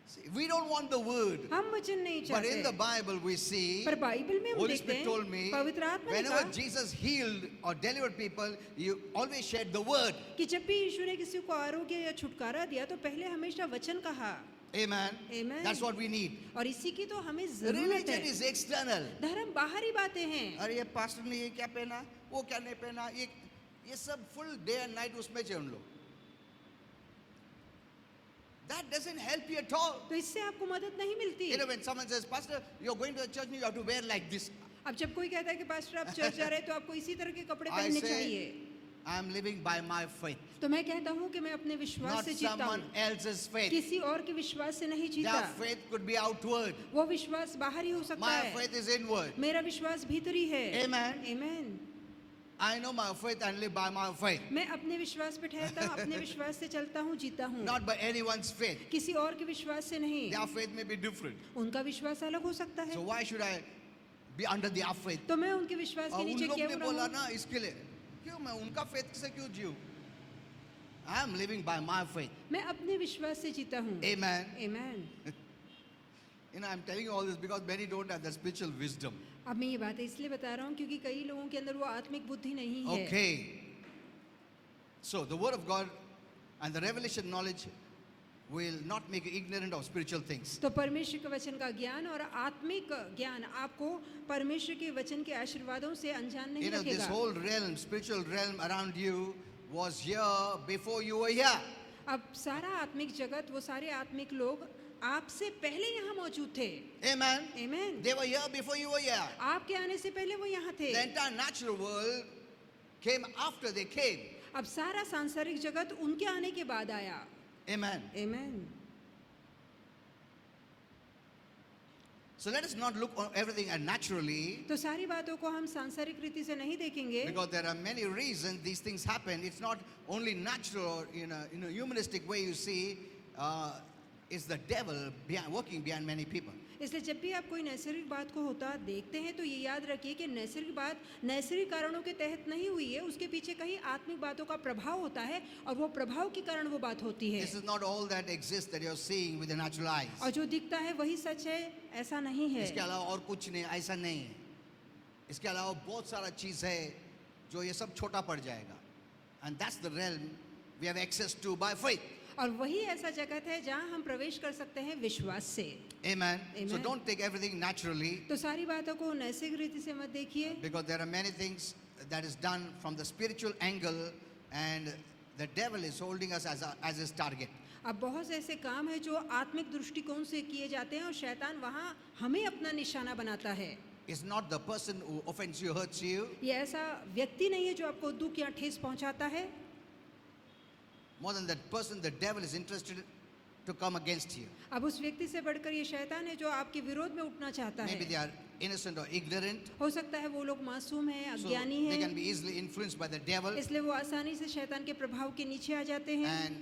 See, we don't want the word, हम वचन नहीं but in the चाहते, Bible we see, पर बाइबल में हम Holy देखते Spirit told me, हैं, पवित्र आत्मा ने whenever कहा Jesus healed or delivered people, you always shared the word. कि जब भी यीशु ने किसी को आरोग्य या छुटकारा दिया तो पहले हमेशा वचन कहा। Amen. Amen. That's what we need. और इसी की तो हमें जरूरत Religion है। is external. धर्म बाहरी बातें हैं। अरे ये पास्टर ने ये क्या पहना, वो क्या नहीं पहना, ये सब full day and night उसमें चे उन लोग। That doesn't help you at all. तो इससे आपको मदद नहीं मिलती। You know, when someone says, Pastor, you're going to the church, you have to wear like this. अब जब कोई कहता है कि पास्टर आप चर्च जा रहे हैं तो आपको इसी तरह के कपड़े I पहनने say, चाहिए, I'm living by my faith, तो मैं कहता हूँ कि मैं अपने विश्वास not से जीता someone हूँ, else's faith. किसी और के विश्वास से नहीं जीता। Their faith could be outward. वो विश्वास बाहरी हो सकता My है, faith is inward. मेरा विश्वास भीतरी है। Amen. Amen. I know my faith and live by my faith, मैं अपने विश्वास पे ठहरता हूँ, अपने विश्वास से चलता हूँ, जीता हूँ, not by anyone's faith. किसी और के विश्वास से नहीं। Their faith may be different. उनका विश्वास अलग हो सकता है, So why should I be under their faith? तो मैं उनके विश्वास के उन नीचे लोग क्यों ने बोला रहूं? ना इसके लिए, क्यों मैं उनका faith से क्यों जीऊं? I am living by my faith. मैं अपने विश्वास से जीता हूँ। Amen. Amen. You know, I'm telling you all this because many don't have the spiritual wisdom. अब मैं ये बातें इसलिए बता रहा हूँ क्योंकि कई लोगों के अंदर वो आत्मिक बुद्धि नहीं है। Okay. So the word of God and the revelation knowledge will not make you ignorant of spiritual things. तो परमेश्वर के वचन का ज्ञान और आत्मिक ज्ञान आपको परमेश्वर के वचन के आशीर्वादों से अनजान नहीं You know, this रखेगा। whole realm, spiritual realm around you was here before you were here. अब सारा आत्मिक जगत, वो सारे आत्मिक लोग आपसे पहले यहाँ मौजूद थे। Amen. Amen. They were here before you were here. आपके आने से पहले वो यहाँ थे। The entire natural world came after they came. अब सारा सांसारिक जगत उनके आने के बाद आया। Amen. Amen. So let us not look on everything as naturally, तो सारी बातों को हम सांसारिक रीति से नहीं देखेंगे, because there are many reasons these things happen. It's not only natural or in a humanistic way you see. It's the devil working behind many people. इसलिए जब भी आप कोई नैसर्गिक बात को होता देखते हैं तो ये याद रखिए कि नैसर्गिक बात नैसर्गिक कारणों के तहत नहीं हुई है, उसके पीछे कहीं आत्मिक बातों का प्रभाव होता है और वो प्रभाव के कारण वो बात होती है। This is not all that exists that you're seeing with the natural eyes. और जो दिखता है वही सच है, ऐसा नहीं है। इसके अलावा और कुछ नहीं, ऐसा नहीं है। इसके अलावा बहुत सारा चीज है जो ये सब छोटा पड़ जाएगा. And that's the realm we have access to by faith. और वही ऐसा जगत है जहाँ हम प्रवेश कर सकते हैं विश्वास से। Amen. So Amen. don't take everything naturally, तो सारी बातों को नैसर्गिक रीति से मत देखिए, because there are many things that is done from the spiritual angle, and the devil is holding us as his target. अब बहुत से ऐसे काम है जो आत्मिक दृष्टिकोण से किए जाते हैं और शैतान वहाँ हमें अपना निशाना बनाता है। It's not the person who offends you, hurts you. ये ऐसा व्यक्ति नहीं है जो आपको दुख या ठेस पहुँचाता है। More than that person, the devil is interested to come against you. अब उस व्यक्ति से बढ़कर ये शैतान है जो आपके विरोध में उठना चाहता Maybe they है। are innocent or ignorant, हो सकता है वो लोग मासूम हैं, so अज्ञानी they can हैं, be easily influenced by the devil, इसलिए वो आसानी से शैतान के प्रभाव के नीचे आ जाते हैं and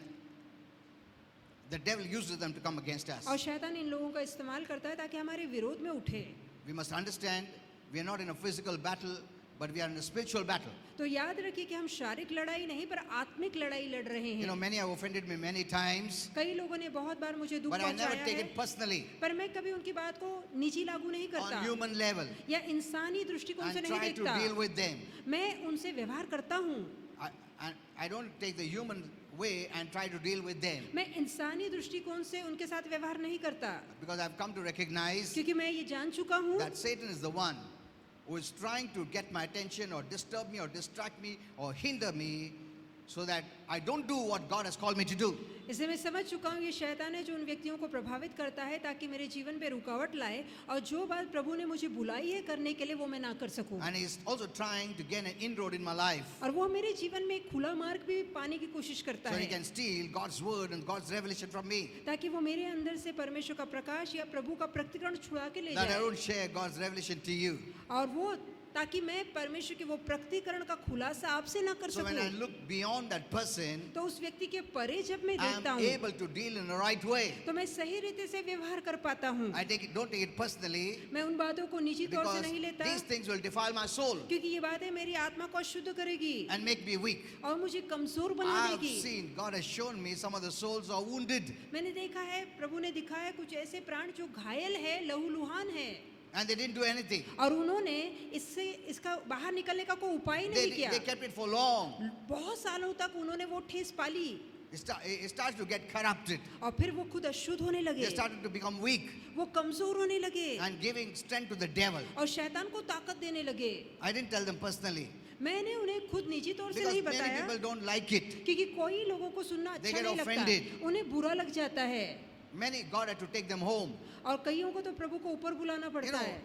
the devil uses them to come against और us. शैतान इन लोगों का इस्तेमाल करता है ताकि हमारे विरोध में उठे। We must understand we are not in a physical battle, but we are in a spiritual battle. तो याद रखिए कि हम शारीरिक लड़ाई नहीं पर आत्मिक लड़ाई लड़ रहे You know, हैं। many have offended me many times, कई लोगों ने बहुत बार मुझे दुख but I never पहुंचाया take है, it personally पर मैं कभी उनकी बात को निजी लागू नहीं करता on human level या इंसानी दृष्टिकोण से and नहीं try to देखता। deal with them. मैं उनसे व्यवहार करता हूँ। I don't take the human way and try to deal with them, मैं इंसानी दृष्टिकोण से उनके साथ व्यवहार नहीं करता, because I've come to recognize क्योंकि मैं ये जान चुका हूँ that Satan is the one who is trying to get my attention or disturb me or distract me or hinder me so that I don't do what God has called me to do. इसलिए मैं समझ चुका हूँ ये शैतान है जो उन व्यक्तियों को प्रभावित करता है ताकि मेरे जीवन पे रुकावट लाए और जो बात प्रभु ने मुझे बुलाई है करने के लिए वो मैं ना कर सकूं। And he's also trying to gain an inroad in my life और वो मेरे जीवन में एक खुला मार्ग भी पाने की कोशिश करता so he है can steal God's word and God's revelation from me, ताकि वो मेरे अंदर से परमेश्वर का प्रकाश या प्रभु का प्रकटीकरण छुड़ा के ले that I जाए don't share God's revelation to you. और वो ताकि मैं परमेश्वर के वो प्रकटीकरण का खुलासा आपसे ना कर So when I सकूं। look beyond that person, तो उस व्यक्ति के परे जब मैं I देखता am हूँ able to deal in the right way. तो मैं सही रीति से व्यवहार कर पाता हूँ। Don't take it personally, मैं उन बातों को निजी तौर से because नहीं लेता these things will defile my soul क्योंकि ये बातें मेरी आत्मा को अशुद्ध करेगी and make me weak. और मुझे कमजोर बना I have देगी। seen, God has shown me some of the souls are wounded मैंने देखा है प्रभु ने दिखाया कुछ ऐसे प्राण जो घायल है लहूलुहान है and they didn't do anything. और उन्होंने इससे इसका बाहर निकलने का कोई उपाय ही नहीं किया। They kept it for long. बहुत सालों तक उन्होंने वो ठेस पाली It starts to get corrupted. और फिर वो खुद अशुद्ध होने They लगे, started to become weak वो कमजोर होने लगे and giving strength to the devil. और शैतान को ताकत देने लगे। I didn't tell them personally मैंने उन्हें खुद निजी तौर से because नहीं many बताया people don't like it. क्योंकि कोई लोगों को सुनना They अच्छा get नहीं offended. लगता, उन्हें बुरा लग जाता है Many, God had to take them home. और कईयों को तो प्रभु को ऊपर बुलाना You पड़ता know, है।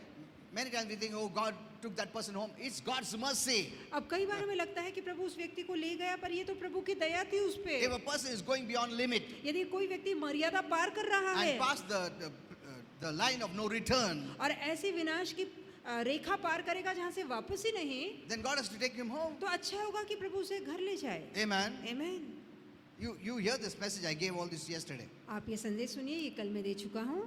many times we think, oh, God took that person home. It's God's mercy. अब कई बार हमें लगता है कि प्रभु उस व्यक्ति को ले गया पर ये तो प्रभु की दया थी उस पे। If a person is going beyond limit यदि कोई व्यक्ति मर्यादा पार कर रहा है and past the line of no return, और ऐसी विनाश की रेखा पार करेगा जहाँ से वापस ही नहीं, then God has to take him home. तो अच्छा होगा कि प्रभु उसे घर ले जाए। Amen. आमीन। You hear this message. I gave all this yesterday आप ये संदेश सुनिए, ये कल मैं दे चुका हूँ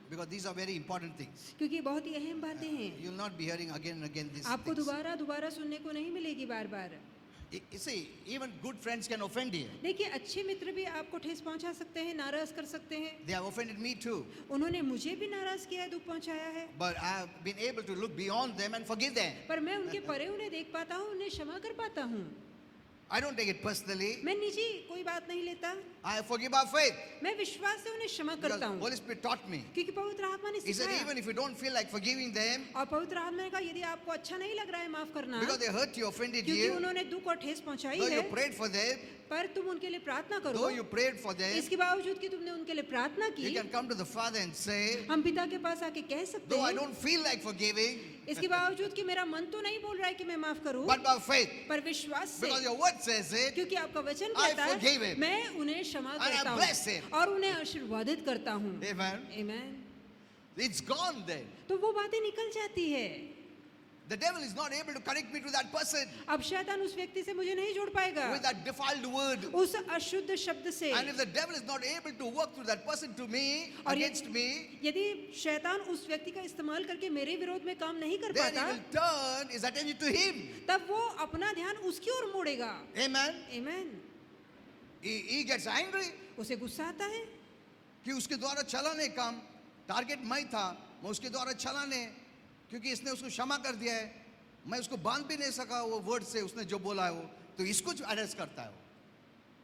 because these are very important things. क्योंकि बहुत ही अहम बातें हैं। You'll not be hearing again and again these आपको things. दोबारा सुनने को नहीं मिलेगी बार बार। You see, even good friends can offend you. देखिए अच्छे मित्र भी आपको ठेस पहुंचा सकते हैं, नाराज कर सकते हैं। They have offended me too. उन्होंने मुझे भी नाराज किया है, दुख पहुंचाया है, But I have been able to look beyond them and forgive them. पर मैं उनके परे उन्हें देख पाता हूँ, उन्हें क्षमा कर पाता हूँ। I don't take it personally. मैं निजी कोई बात नहीं लेता, I forgive by faith. मैं विश्वास से उन्हें क्षमा Because करता हूँ Holy Spirit taught me. क्योंकि पवित्र आत्मा ने He said, सिखाया। even if you don't feel like forgiving them और पवित्र आत्मा ने कहा यदि आपको अच्छा नहीं लग रहा है माफ करना because they hurt you, offended क्योंकि you, उन्होंने दुख और ठेस पहुंचाई though you है, prayed for them, पर तुम उनके लिए प्रार्थना करो। though you prayed for them, इसके बावजूद कि तुमने उनके लिए प्रार्थना you की, can come to the Father and say, हम पिता के पास आके कह सकते though I हैं, don't feel like forgiving, इसके बावजूद कि मेरा मन तो नहीं बोल रहा है कि मैं माफ करूं, but by faith, पर विश्वास से, because your word says it, क्योंकि आपका वचन I कहता forgive है him. मैं उन्हें क्षमा And I करता bless him. हूँ और उन्हें आशीर्वादित करता हूँ। amen, आमीन। it's gone then. तो वो बातें निकल जाती है। The devil is not able to connect me to that person अब शैतान उस व्यक्ति से मुझे नहीं जोड़ पाएगा with that defiled word. उस अशुद्ध शब्द से। And if the devil is not able to work through that person to me, और against me, यदि शैतान उस व्यक्ति का इस्तेमाल करके मेरे विरोध में काम नहीं कर then he पाता, will turn his attention to him. तब वो अपना ध्यान उसकी ओर मोड़ेगा। Amen. आमीन। He gets angry उसे गुस्सा आता है कि उसके द्वारा चलाने काम, टारगेट मैं था, मैं उसके द्वारा चलाने, क्योंकि इसने उसको क्षमा कर दिया है, मैं उसको बांध भी नहीं सका वो वर्ड से, उसने जो बोला है वो, तो इसको एड्रेस करता है वो।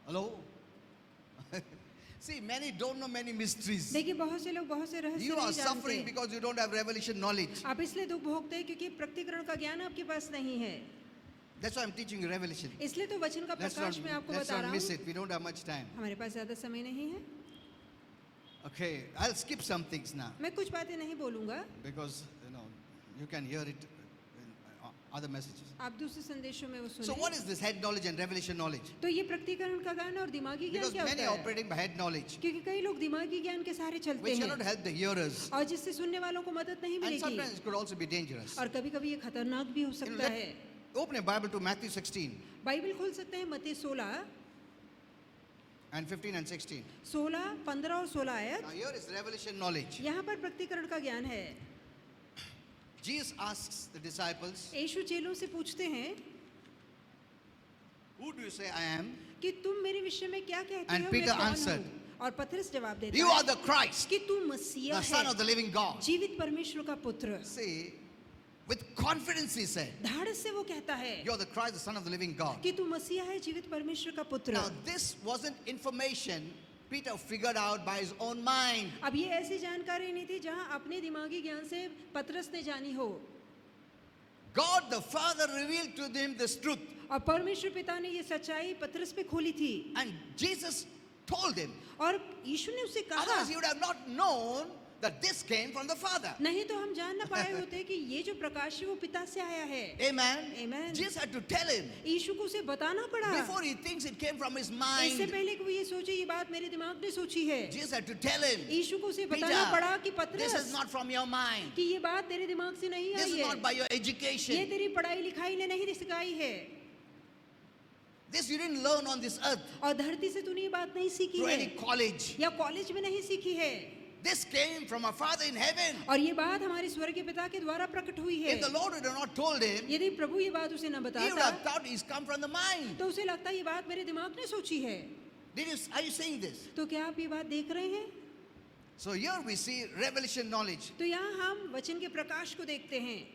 Hello See, many don't know many mysteries. देखिए बहुत से लोग बहुत से रहस्य You are नहीं suffering जानते। because you don't have revelation knowledge. आप इसलिए दुख भोगते हैं क्योंकि प्रकटीकरण का ज्ञान आपके पास नहीं है। That's why I'm teaching you revelation. इसलिए तो वचन का प्रकाश मैं आपको Let's बता not रहा miss हूँ। it. We don't have much time. हमारे पास ज्यादा समय नहीं है, Okay, I'll skip some things now मैं कुछ बातें नहीं बोलूंगा, because you can hear it in other messages. आप दूसरे संदेशों में वो So सुनें। what is this head knowledge and revelation knowledge? तो ये प्रकटीकरण का ज्ञान और दिमागी ज्ञान Because क्या many होता are है? operating by head knowledge, क्योंकि कई लोग दिमागी ज्ञान के सहारे चलते which cannot हैं help the hearers, और जिससे सुनने वालों को मदद नहीं and मिलेगी sometimes it could also be dangerous. और कभी कभी ये खतरनाक भी हो सकता है। Open a Bible to Matthew 16 Bible खोल सकते हैं मत्ती 16 and 15 and 16. 16, 15 और 16 आयत। Now here is revelation knowledge. यहाँ पर प्रकटीकरण का ज्ञान है। Jesus asks the disciples, यीशु चेलों से पूछते हैं who do you say I am? कि तुम मेरे विषय में क्या कहते And हो, Peter मैं कौन answered, हूँ? और पतरस जवाब देता You है are the Christ, कि तू मसीहा the Son of है, the living God. जीवित परमेश्वर का पुत्र। See, with confidence he said, धाड़स से वो कहता है You're the Christ, the Son of the living God. कि तू मसीहा है, जीवित परमेश्वर का पुत्र। Now, this wasn't information Peter figured out by his own mind. अब ये ऐसी जानकारी नहीं थी जहां अपने दिमागी ज्ञान से पतरस ने जानी हो, God the Father revealed to him this truth. और परमेश्वर पिता ने ये सच्चाई पतरस पे खोली थी। And Jesus told him. और यीशु ने उसे कहा, Otherwise, he would have not known that this came from the Father. नहीं तो हम जान न पाए होते कि ये जो प्रकाश है वो पिता से आया है। Amen. Amen. Jesus had to tell him यीशु को उसे बताना पड़ा, before he thinks it came from his इससे mind. पहले कि वो ये सोचे ये बात मेरे दिमाग ने सोची है। Jesus had to tell him, यीशु को उसे Peter, बताना पड़ा कि this is पतरस, not from your mind. कि ये बात तेरे दिमाग से नहीं This आई is है, not by your ये education. तेरी पढ़ाई लिखाई ने नहीं सिखाई है, This you didn't learn on this earth और धरती से तूने ये बात नहीं सीखी through है, any college. या कॉलेज में नहीं सीखी है, This came from our Father in heaven. और ये बात हमारे स्वर्गीय पिता के द्वारा प्रकट हुई है। If the Lord had not told him, यदि प्रभु ये बात उसे न he would बताता have thought he's come from the mind. तो उसे लगता ये बात मेरे दिमाग ने सोची है। Are you saying this? तो क्या आप ये बात देख रहे हैं? So here we see revelation knowledge. तो यहाँ हम वचन के प्रकाश को देखते हैं।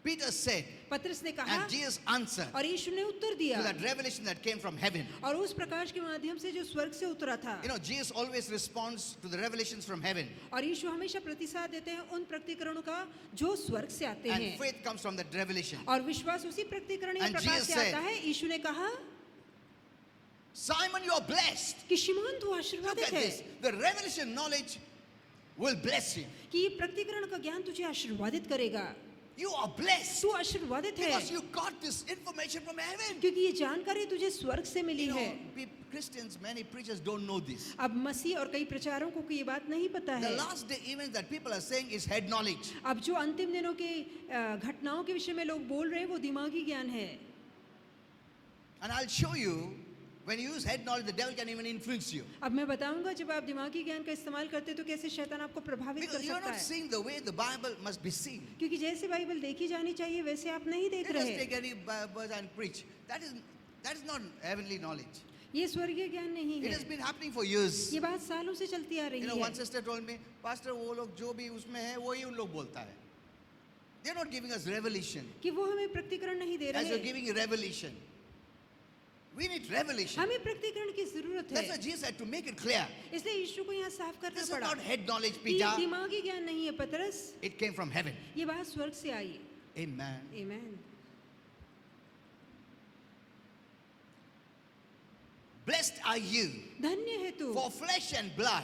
Peter said, पतरस ने कहा and Jesus answered और यीशु ने उत्तर दिया, to that revelation that came from heaven. और उस प्रकाश के माध्यम से जो स्वर्ग से उतरा था। You know, Jesus always responds to the revelations from heaven. और यीशु हमेशा प्रतिसाद देते हैं उन प्रकटीकरणों का जो स्वर्ग से आते And हैं, faith comes from that revelation. और विश्वास उसी प्रकटीकरण या And प्रकाश Jesus से said, आता है। यीशु ने कहा Simon, you are blessed. कि शिमोन तू Look आशीर्वादित at है, this. The revelation knowledge will bless you. कि ये प्रकटीकरण का ज्ञान तुझे आशीर्वादित करेगा। You are blessed तू आशीर्वादित है because you got this information from heaven. क्योंकि ये जानकारी तुझे स्वर्ग से मिली You know, है। Christians, many preachers don't know this. अब मसीह और कई प्रचारकों को ये बात नहीं पता The है। last day events that people are saying is head knowledge. अब जो अंतिम दिनों के घटनाओं के विषय में लोग बोल रहे हैं वो दिमागी ज्ञान है। And I'll show you, when you use head knowledge, the devil can even influence you. अब मैं बताऊंगा जब आप दिमागी ज्ञान का इस्तेमाल करते हैं तो कैसे शैतान आपको प्रभावित कर Because you're सकता not है, seeing the way the Bible must be seen. क्योंकि जैसे बाइबल देखी जानी चाहिए वैसे आप नहीं देख You just रहे। take any verse and preach. That is not heavenly knowledge. ये स्वर्गीय ज्ञान नहीं It है। has been happening for years. ये बात सालों से चलती आ रही You know, one है sister told me, Pastor, वो लोग जो भी उसमें है, वही उन लोग बोलता है. They're not giving us revelation. कि वो हमें प्रकटीकरण नहीं दे As you're रहे। giving revelation. We need revelation. हमें प्रकटीकरण की जरूरत That's why है, Jesus had to make it clear. इसलिए यीशु को यहाँ साफ करना This is पड़ा not head knowledge, कि Peter. ये दिमागी ज्ञान नहीं है पतरस, It came from heaven. ये बात स्वर्ग से आई। Amen. आमीन। Blessed are you, धन्य है तू, for flesh and blood,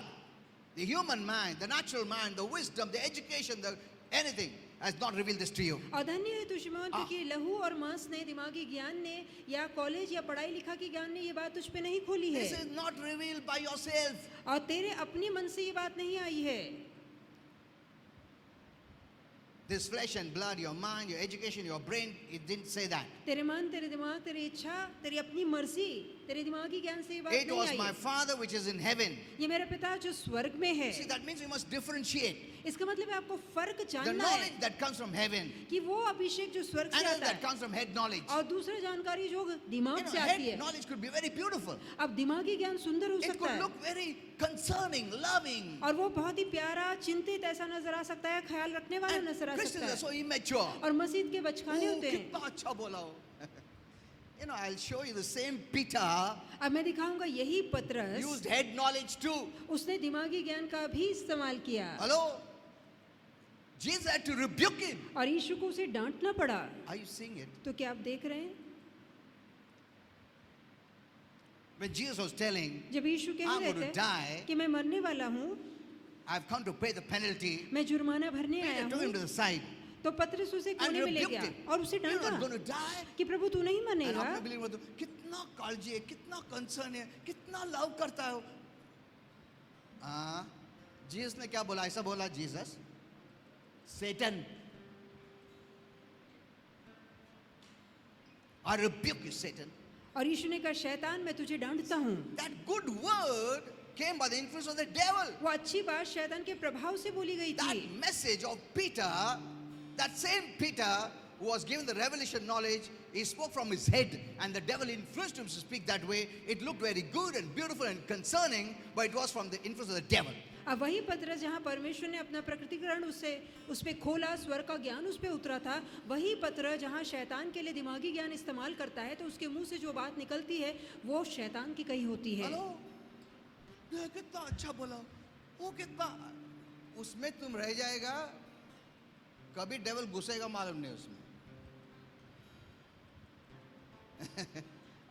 the human mind, the natural mind, the wisdom, the education, the anything has not revealed this to you. और धन्य है तू शिमोन क्योंकि लहू और मांस ने, दिमागी ज्ञान ने या कॉलेज या पढ़ाई लिखा की ज्ञान ने ये बात तुझ पे नहीं खोली है, This is not revealed by yourself. और तेरे अपने मन से ये बात नहीं आई है। This flesh and blood, your mind, your education, your brain, it didn't say that. तेरे मन, तेरे दिमाग, तेरी इच्छा, तेरी अपनी मर्जी, तेरे दिमागी ज्ञान से ये बात It नहीं was आई my है। Father which is in heaven. ये मेरा पिता जो स्वर्ग में है। See, that means we must differentiate इसका मतलब है आपको फर्क the जानना है knowledge that comes from heaven कि वो अभिषेक जो स्वर्ग से and आता that है comes from head knowledge. और दूसरा जानकारी जो You दिमाग know, से आती head है। knowledge could be very beautiful. अब दिमागी ज्ञान सुंदर हो It सकता could है look very concerning, loving. और वो बहुत ही प्यारा, चिंतित ऐसा नजर आ सकता है, ख्याल रखने वाला And नजर आ Christians सकता are so है, immature. और मस्जिद के बचकाने Oh, होते हैं। कितना अच्छा बोला हो. You know, I'll show you the same Peter अब मैं दिखाऊंगा यही पतरस, used head knowledge too. उसने दिमागी ज्ञान का भी इस्तेमाल किया Hello? Jesus had to rebuke him. और यीशु को उसे डांटना पड़ा। Are you seeing it? तो क्या आप देख रहे हैं? When Jesus was telling, जब यीशु कह I'm रहे going to थे die, कि मैं मरने वाला हूँ, I've come to pay the penalty. मैं जुर्माना भरने आया Peter took him हूँ, to the side तो पतरस उसे and कोने में ले rebuked गया him. और उसे You're not डांटा going to die. कि प्रभु तू नहीं And मरनेगा। आपने believe मत कितना काळजी है, कितना कंसर्न है, कितना लव करता है वो. हाँ, जीसस ने क्या बोला? ऐसा बोला Jesus, Satan, I rebuke you, Satan. और यीशु ने कहा शैतान मैं तुझे डांटता हूँ। That good word came by the influence of the devil. वो अच्छी बात शैतान के प्रभाव से बोली गई That थी। message of Peter, that same Peter who was given the revelation knowledge, he spoke from his head, and the devil influenced him to speak that way. It looked very good and beautiful and concerning, but it was from the influence of the devil. अब वही पतरस जहाँ परमेश्वर ने अपना प्रकटीकरण उस पे खोला, स्वर का ज्ञान उस पे उतरा था, वही पत्र जहाँ शैतान के लिए दिमागी ज्ञान इस्तेमाल करता है, तो उसके मुंह से जो बात निकलती है वो शैतान की कही होती है। हेलो, ये कितना अच्छा बोला, वो कितना, उसमें तुम रह जाएगा, कभी डेविल घुसेगा मालूम नहीं उसमें।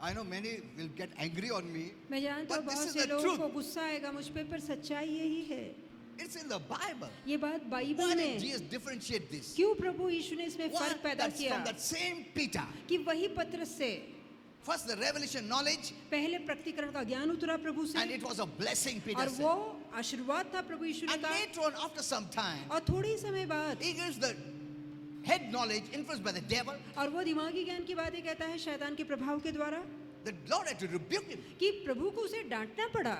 I know many will get angry on me, मैं जानता but हूँ this बहुत is से the लोगों truth. को गुस्सा आएगा मुझ पे, पर सच्चाई यही है। It's in the Bible. ये बात Why बाइबल did में, Jesus differentiate this? क्यों प्रभु यीशु ने इसमें Why? फर्क पैदा That's किया from that same Peter. कि वही पतरस से First the revelation knowledge, पहले प्रकटीकरण का ज्ञान उतरा प्रभु से, and it was a blessing, Peter और said. वो आशीर्वाद था प्रभु यीशु ने And कहा। later on, after some time, और थोड़ी समय बाद he gives the head knowledge influenced by the devil. और वो दिमागी ज्ञान की बातें कहता है शैतान के प्रभाव के द्वारा, The Lord had to rebuke him. कि प्रभु को उसे डांटना पड़ा।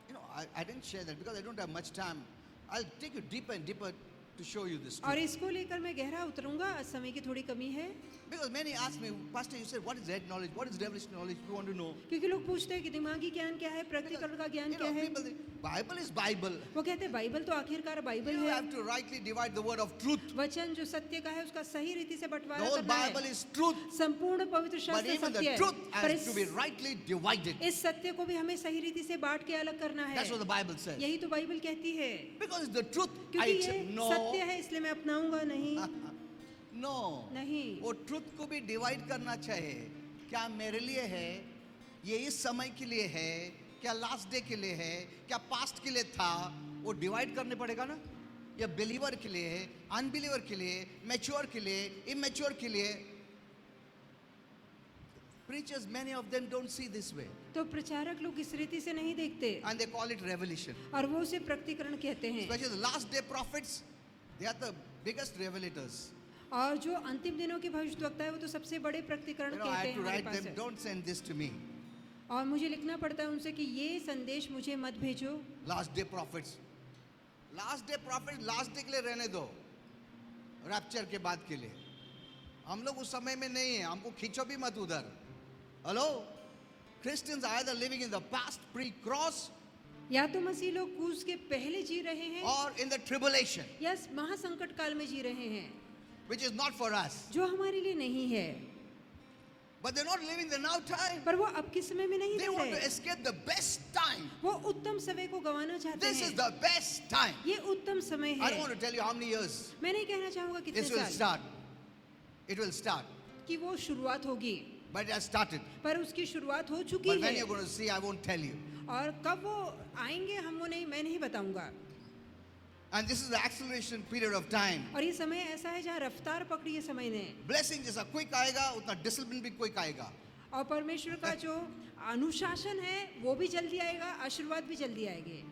You know, I didn't share that because I don't have much time. I'll take you deeper and deeper to show you this. और Truth. इसको लेकर मैं गहरा उतरूंगा, समय की थोड़ी कमी है, Because many ask me, Pastor, you said, what is head knowledge? What is revelation knowledge? We want to know. क्योंकि लोग पूछते हैं कि दिमागी ज्ञान क्या है, प्रकटीकरण का ज्ञान You क्या know, है। people think, Bible is Bible. वो कहते हैं बाइबल तो आखिरकार बाइबल You है, have to rightly divide the word of truth. वचन जो सत्य का है उसका सही रीति से The बंटवारा whole करना Bible है। is truth. संपूर्ण पवित्र But शास्त्र even सत्य the है, truth पर has to be rightly divided. इस सत्य को भी हमें सही रीति से बांट के अलग करना है। That's what the Bible says. यही तो बाइबल कहती है, Because it's the truth. I क्योंकि ये accept. No. सत्य है इसलिए मैं अपनाऊंगा नहीं। No. नहीं। वो ट्रुथ को भी डिवाइड करना चाहिए। क्या मेरे लिए है, ये इस समय के लिए है, क्या लास्ट डे के लिए है, क्या पास्ट के लिए था, वो डिवाइड करने पड़ेगा ना। या बिलीवर के लिए है, अनबिलीवर के लिए, मैच्योर के लिए, इमेच्योर के लिए। Preachers, many of them don't see this way, तो प्रचारक लोग इस रीति से नहीं देखते and they call it revelation. और वो उसे प्रकटीकरण कहते हैं। Especially the last day prophets, they are the biggest revelators. और जो अंतिम दिनों के भविष्यद्वक्ता है वो तो सबसे बड़े प्रकटीकरण You know, I कहते had हैं to हमारे write पास them, है। don't send this to me. और मुझे लिखना पड़ता है उनसे कि ये संदेश मुझे मत भेजो। Last day profits, last day profit last day के लिए रहने दो, रैप्चर के बाद के लिए। हम लोग उस समय में नहीं है, हमको खींचो भी मत उधर। Hello, Christians are either living in the past pre-cross या तो मसीह लोग क्रूस के पहले जी रहे हैं or in the tribulation, या महासंकट काल में जी रहे हैं, which is not for us. जो हमारे लिए नहीं है। But they're not living the now time. पर वो अब के समय में नहीं They रह want to रहे, escape the best time. वो उत्तम समय को गंवाना चाहते This is हैं। the best time. ये उत्तम समय I don't want है। to tell you how many years मैं नहीं कहना चाहूंगा कितने this will साल start. It will start, कि वो शुरुआत होगी, but it has started. पर उसकी शुरुआत हो चुकी But when है। you're going to see, I won't tell you. और कब वो आएंगे हम वो नहीं, मैं नहीं बताऊंगा। And this is the acceleration period of time. और ये समय ऐसा है जहाँ रफ्तार पकड़ी है समय ने, Blessing जैसा quick आएगा, उतना discipline भी quick आएगा. और परमेश्वर का जो अनुशासन है वो भी जल्दी आएगा, आशीर्वाद भी जल्दी आएंगे।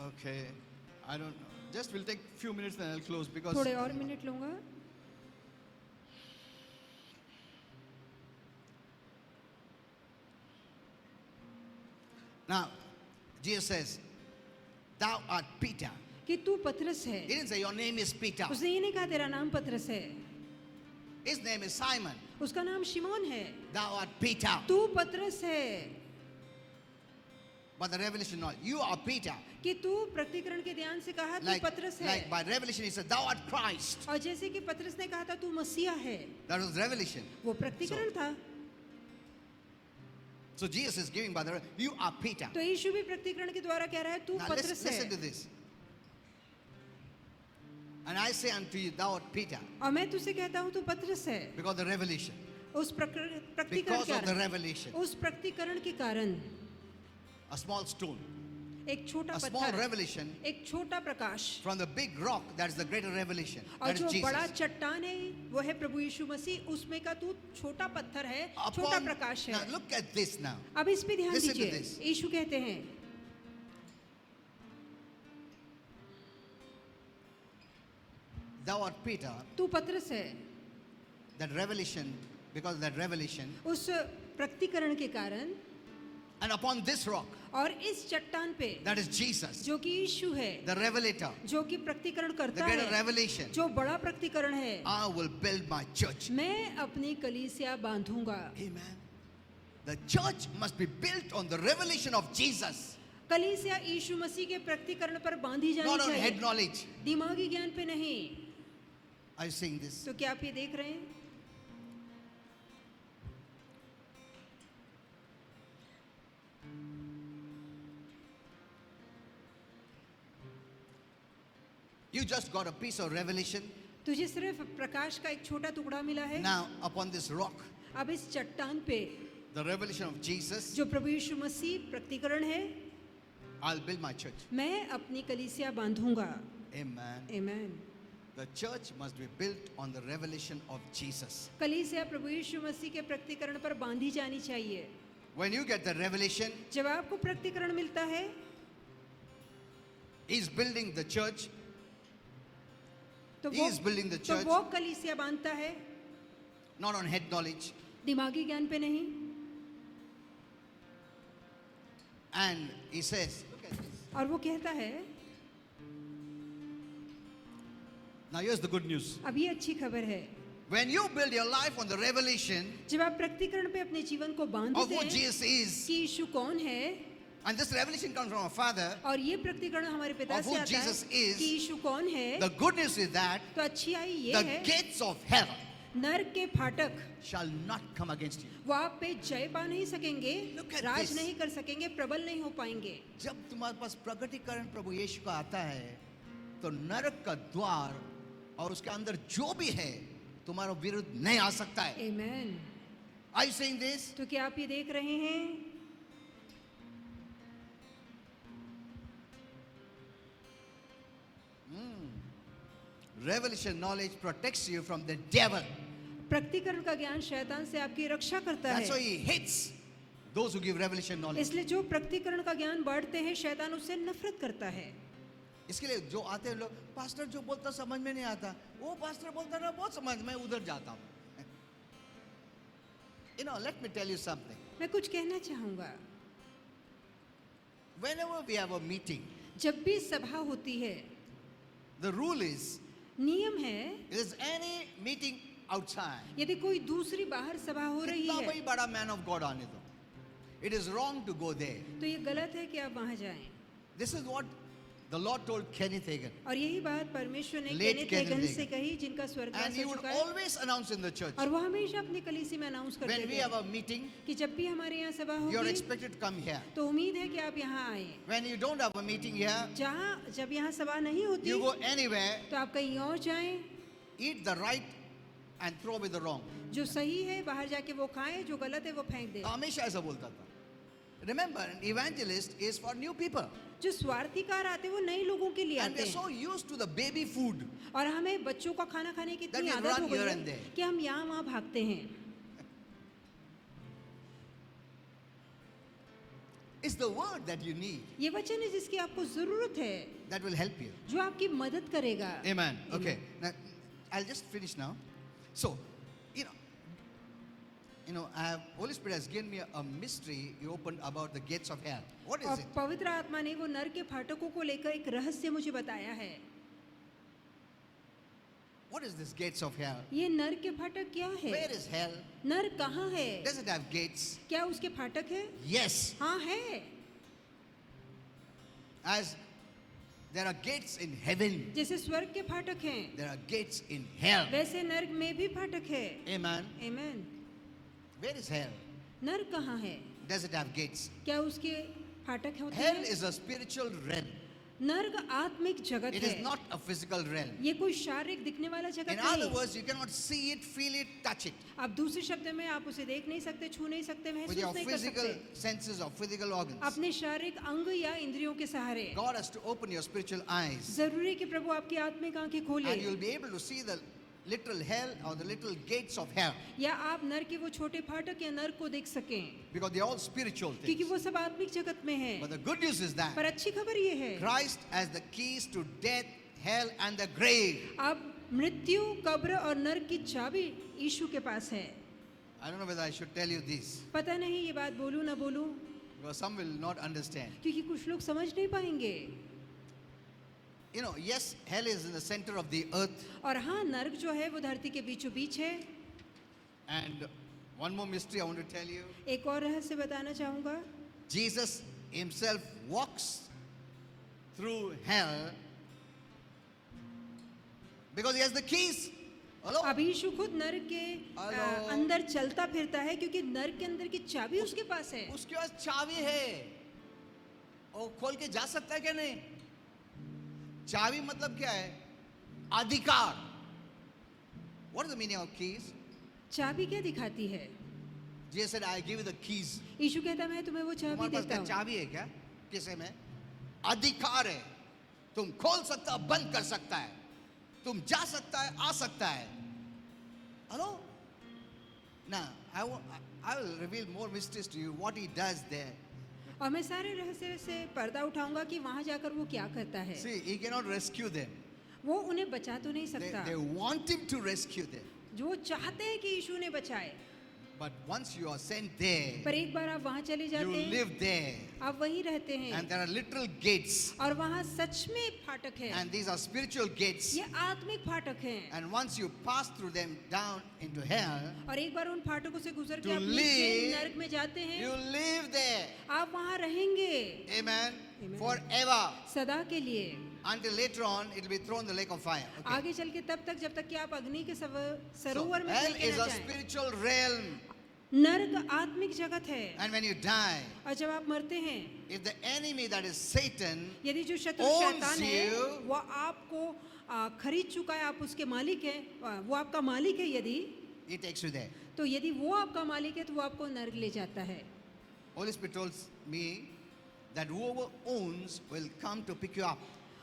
Okay, I don't know. Just we'll take few minutes then I'll close because. थोड़े और मिनट लूंगा। Now, Jesus says, "Thou art Peter." कि तू पतरस है। He didn't say your name is Peter. उसने ये नहीं कहा तेरा नाम पतरस है, His name is Simon. उसका नाम शिमोन है। Thou art Peter. तू पतरस है, But the revelation, not you are Peter. कि तू प्रकटीकरण के ध्यान से कहा तू Like, पतरस है। like by revelation, he said, "Thou art Christ." और जैसे कि पतरस ने कहा था तू मसीहा है, That was revelation. वो प्रकटीकरण था। So Jesus is giving by the you are Peter. तो यीशु भी प्रकटीकरण के द्वारा कह रहा है तू Now पतरस listen to है। this. And I say unto you, thou art Peter, और मैं तुझसे कहता हूँ तू पतरस है, because the revelation, उस प्रकटीकरण because के of the कारण, revelation, उस प्रकटीकरण के कारण a small stone, एक छोटा a small पत्थर, revelation एक छोटा प्रकाश, from the big rock, that is the greater revelation. और That जो is बड़ा Jesus. चट्टान है वो है प्रभु यीशु मसीह, उसमें का तू छोटा पत्थर है, छोटा Upon, प्रकाश now है। look at this now. अब इस पे ध्यान Listen to दीजिए, this. यीशु कहते हैं Thou art Peter, तू पतरस है। that revelation, because of that revelation, उस प्रकटीकरण के कारण and upon this rock, और इस चट्टान पे that is Jesus, जो कि यीशु है, the revelator, जो कि प्रकटीकरण the करता greater है, revelation, जो बड़ा प्रकटीकरण है, I will build my church. मैं अपनी कलीसिया बांधूंगा। Amen. The church must be built on the revelation of Jesus, कलीसिया यीशु मसीह के प्रकटीकरण पर बांधी जानी not on head चाहिए, knowledge. दिमागी ज्ञान पे नहीं। Are you seeing this? तो क्या आप ये देख रहे हैं? You just got a piece of revelation. तुझे सिर्फ प्रकाश का एक छोटा टुकड़ा मिला है। Now, upon this rock, अब इस चट्टान पे the revelation of Jesus, जो प्रभु यीशु मसीह प्रकटीकरण है, I'll build my church. मैं अपनी कलीसिया बांधूंगा। Amen. आमीन। The church must be built on the revelation of Jesus. कलीसिया प्रभु यीशु मसीह के प्रकटीकरण पर बांधी जानी चाहिए। When you get the revelation, जब आपको प्रकटीकरण मिलता है, He's building the church. तो He is building the तो church. वो कलीसिया बांधता है, Not on head knowledge. दिमागी ज्ञान पे नहीं। And He says, look at this. और वो कहता है, Now here's the good news. अब ये अच्छी खबर है, When you build your life on the revelation जब आप प्रकटीकरण पे अपने जीवन को of बांधते who हैं Jesus is, कि यीशु कौन है, and this revelation comes from our Father, और ये प्रकटीकरण हमारे पिता of से who आता Jesus है is, कि यीशु कौन है, the good news is that तो अच्छी आई ये the है, gates of hell नरक के फाटक shall not come against you. वो आप पे जय पा नहीं सकेंगे, Look at राज this. नहीं कर सकेंगे, प्रबल नहीं हो पाएंगे। जब तुम्हारे पास प्रकटीकरण प्रभु यीशु का आता है, तो नरक का द्वार और उसके अंदर जो भी है तुम्हारा विरुद्ध नहीं आ सकता है। आमीन। Are you saying this? तो क्या आप ये देख रहे हैं? Revelation knowledge protects you from the devil. प्रकटीकरण का ज्ञान शैतान से आपकी रक्षा करता That's why है। he hates those who give revelation knowledge. इसलिए जो प्रकटीकरण का ज्ञान बांटते हैं, शैतान उससे नफरत करता है। इसके लिए जो आते हैं लोग, पास्टर जो बोलता समझ में नहीं आता, वो पास्टर बोलता ना बहुत समझ में, उधर जाता हूँ। You know, let me tell you something. मैं कुछ कहना चाहूँगा, Whenever we have a meeting, जब भी सभा होती है, the rule is, नियम है, if there's any meeting outside, यदि कोई दूसरी बाहर सभा हो रही कितना है, बड़ी बड़ा man of God आने दो. It is wrong to go there. तो ये गलत है कि आप वहां जाएं। This is what the Lord told Kenneth Hagin. और यही बात परमेश्वर ने Late Kenneth Kenneth Hagin Hagin. से कही, जिनका And स्वर्गवास he हो would चुका है, always announce in the church. और वो हमेशा अपनी कलीसिया में अनाउंस करते When we थे have a meeting, कि जब भी हमारे यहाँ सभा you are होगी, expected to come here. तो उम्मीद है कि आप यहाँ आए। When you don't have a meeting here, जब यहाँ सभा नहीं होती, you go anywhere, तो आप कहीं और जाएं, eat the right and throw away the wrong. जो सही है बाहर जाके वो खाएं, जो गलत है वो फेंक दें। हमेशा ऐसा बोलता था. Remember, an evangelist is for new people. जो स्वार्थीकार आते हैं वो नए लोगों के लिए And आते we're so हैं, used to the baby food. और हमें बच्चों का खाना खाने की That इतनी we आदत run हो गई here है and there. कि हम यहाँ वहाँ भागते हैं। It's the word that you need ये वचन है जिसकी आपको जरूरत है, that will help you. जो आपकी मदद करेगा। Amen. Okay. Now, I'll just finish now. So, Holy Spirit has given me a mystery you opened about the gates of hell. What is और it? पवित्र आत्मा ने वो नर के फाटकों को लेकर एक रहस्य मुझे बताया है। What is this gates of hell? ये नर के फाटक क्या है? Where is hell? नर कहाँ है? Does it have gates? क्या उसके फाटक है? Yes. हाँ है। As there are gates in heaven, जैसे स्वर्ग के फाटक हैं, there are gates in hell. वैसे नर्क में भी फाटक है। Amen. आमीन। Where is hell? नर कहाँ है? Does it have gates? क्या उसके फाटक होते Hell हैं? is a spiritual realm. नर्क आत्मिक जगत It is है, not a physical realm. ये कोई शारीरिक दिखने वाला जगत In other नहीं। words, you cannot see it, feel it, touch it आप दूसरे शब्द में आप उसे देख नहीं सकते, छू नहीं सकते, with महसूस your नहीं कर physical सकते, senses or physical organs. अपने शारीरिक अंग या इंद्रियों के सहारे। God has to open your spiritual eyes, जरूरी है कि प्रभु आपकी आत्मिक आंखें खोले, and you'll be able to see the literal hell or the little gates of hell, या आप नर के वो छोटे फाटक या नर को देख सकें, because they're all spiritual क्योंकि things. वो सब आत्मिक जगत में है। But the good news is that पर अच्छी खबर ये है, Christ has the keys to death, hell, and the grave. अब मृत्यु, कब्र और नरक की चाबी यीशु के पास है। I don't know whether I should tell you this. पता नहीं ये बात बोलूं ना बोलूं, Because some will not understand. क्योंकि कुछ लोग समझ नहीं पाएंगे। You know, yes, hell is in the center of the earth. और हाँ, नर्क जो है वो धरती के बीचों बीच है। And one more mystery I want to tell you. एक और रहस्य बताना चाहूँगा। Jesus himself walks through hell because he has the keys. Hello? अब यीशु खुद नर्क के हेलो। अंदर चलता फिरता है क्योंकि नर्क के अंदर की चाबी उसके पास है। उसके पास चाबी है और खोल के जा सकता है क्या? नहीं। चाबी मतलब क्या है? अधिकार। What is the meaning of keys? चाबी क्या दिखाती है? Jesus said, I give you the keys. यीशु कहता मैं तुम्हें वो चाबी तुम्हारे पास देता क्या हूँ। चाबी है क्या? किसे में? अधिकार है। तुम खोल सकता है, बंद कर सकता है, तुम जा सकता है, आ सकता है। Hello? Now, I will reveal more mysteries to you. What he does there. और मैं सारे रहस्य से पर्दा उठाऊंगा कि वहां जाकर वो क्या करता है। See, he cannot rescue them. वो उन्हें बचा तो नहीं सकता। They want him to rescue them. जो चाहते हैं कि यीशु ने बचाए, But once you are sent there, पर एक बार आप वहां चले you जाते हैं, live there. आप वहीं रहते हैं And there are literal gates. और वहां सच में फाटक है। And these are spiritual gates. ये आत्मिक फाटक हैं। And once you pass through them down into hell, और एक बार उन फाटकों से गुजर के To आप नीचे live, नरक में जाते हैं, you live there. आप वहां रहेंगे Amen. Amen. Forever. सदा के लिए। Until later on, it will be thrown in the lake of fire. Okay. आगे चल के तब तक जब तक कि आप अग्नि के So, सरोवर में hell फेंके is ना a जाएं। spiritual realm. नर्क आत्मिक जगत है। And when you die, और जब आप मरते हैं, if the enemy that is Satan यदि जो शत्रु owns शैतान है you, वो आपको खरीद चुका है, आप उसके मालिक हैं, वो आपका मालिक है, यदि he takes you there. तो यदि वो आपका मालिक है तो वो आपको नर्क ले जाता है। Holy Spirit tells me that whoever owns will come to pick you up.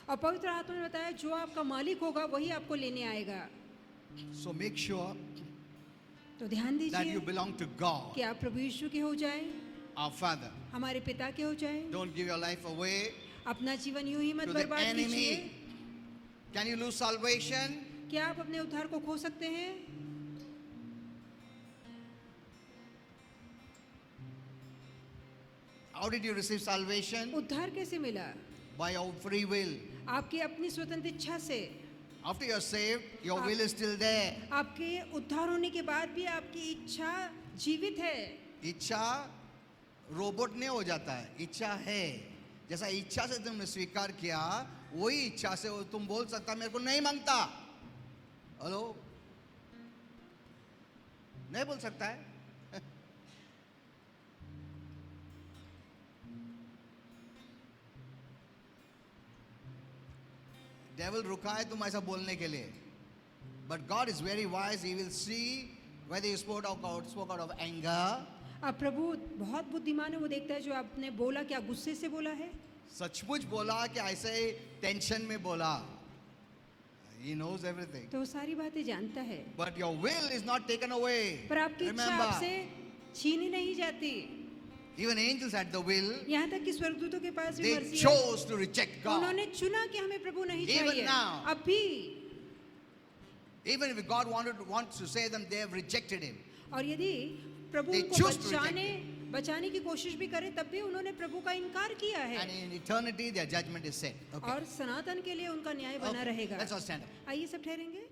और पवित्र आत्मा ने बताया जो आपका मालिक होगा वही आपको लेने आएगा। So make sure तो ध्यान that you दीजिए belong to God, कि आप प्रभु यीशु के हो जाएं, our Father. हमारे पिता के हो जाएं। Don't give your life away अपना जीवन यूं ही मत to the बर्बाद कीजिए। enemy. Can you lose salvation? क्या आप अपने उद्धार को खो सकते हैं? How did you receive salvation? उद्धार कैसे मिला? By your free will. आपकी अपनी स्वतंत्र इच्छा से। After you're saved, your will is still there. आपके उद्धार होने के बाद भी आपकी इच्छा जीवित है। इच्छा रोबोट नहीं हो जाता है, इच्छा है। जैसा इच्छा से तुमने स्वीकार किया, वही इच्छा से तुम बोल सकता मेरे को नहीं मांगता। हेलो, नहीं बोल सकता है। डेविल रुका है तुम ऐसा बोलने के लिए, but God is very wise, he will see whether you spoke out of anger. अब प्रभु बहुत बुद्धिमान है, वो देखता है जो आपने बोला क्या गुस्से से बोला है, सचमुच बोला कि ऐसे ही टेंशन में बोला. He knows everything. तो वो सारी बातें जानता है। But your will is not taken away. पर आपकी इच्छा Remember, आपसे छीनी नहीं जाती। even angels had the will. यहाँ तक कि स्वर्गदूतों के पास भी They मर्जी है। chose to reject God. उन्होंने चुना कि हमें प्रभु नहीं Even चाहिए। now. अब भी, Even if God wants to save them, they have rejected Him. और यदि प्रभु They उनको choose to reject बचाने की कोशिश भी करे तब भी उन्होंने प्रभु का इनकार किया है। And in eternity, their judgment is set. Okay. और सनातन के लिए उनका न्याय बना Okay. रहेगा। Let's all stand up. आइए सब ठहरेंगे।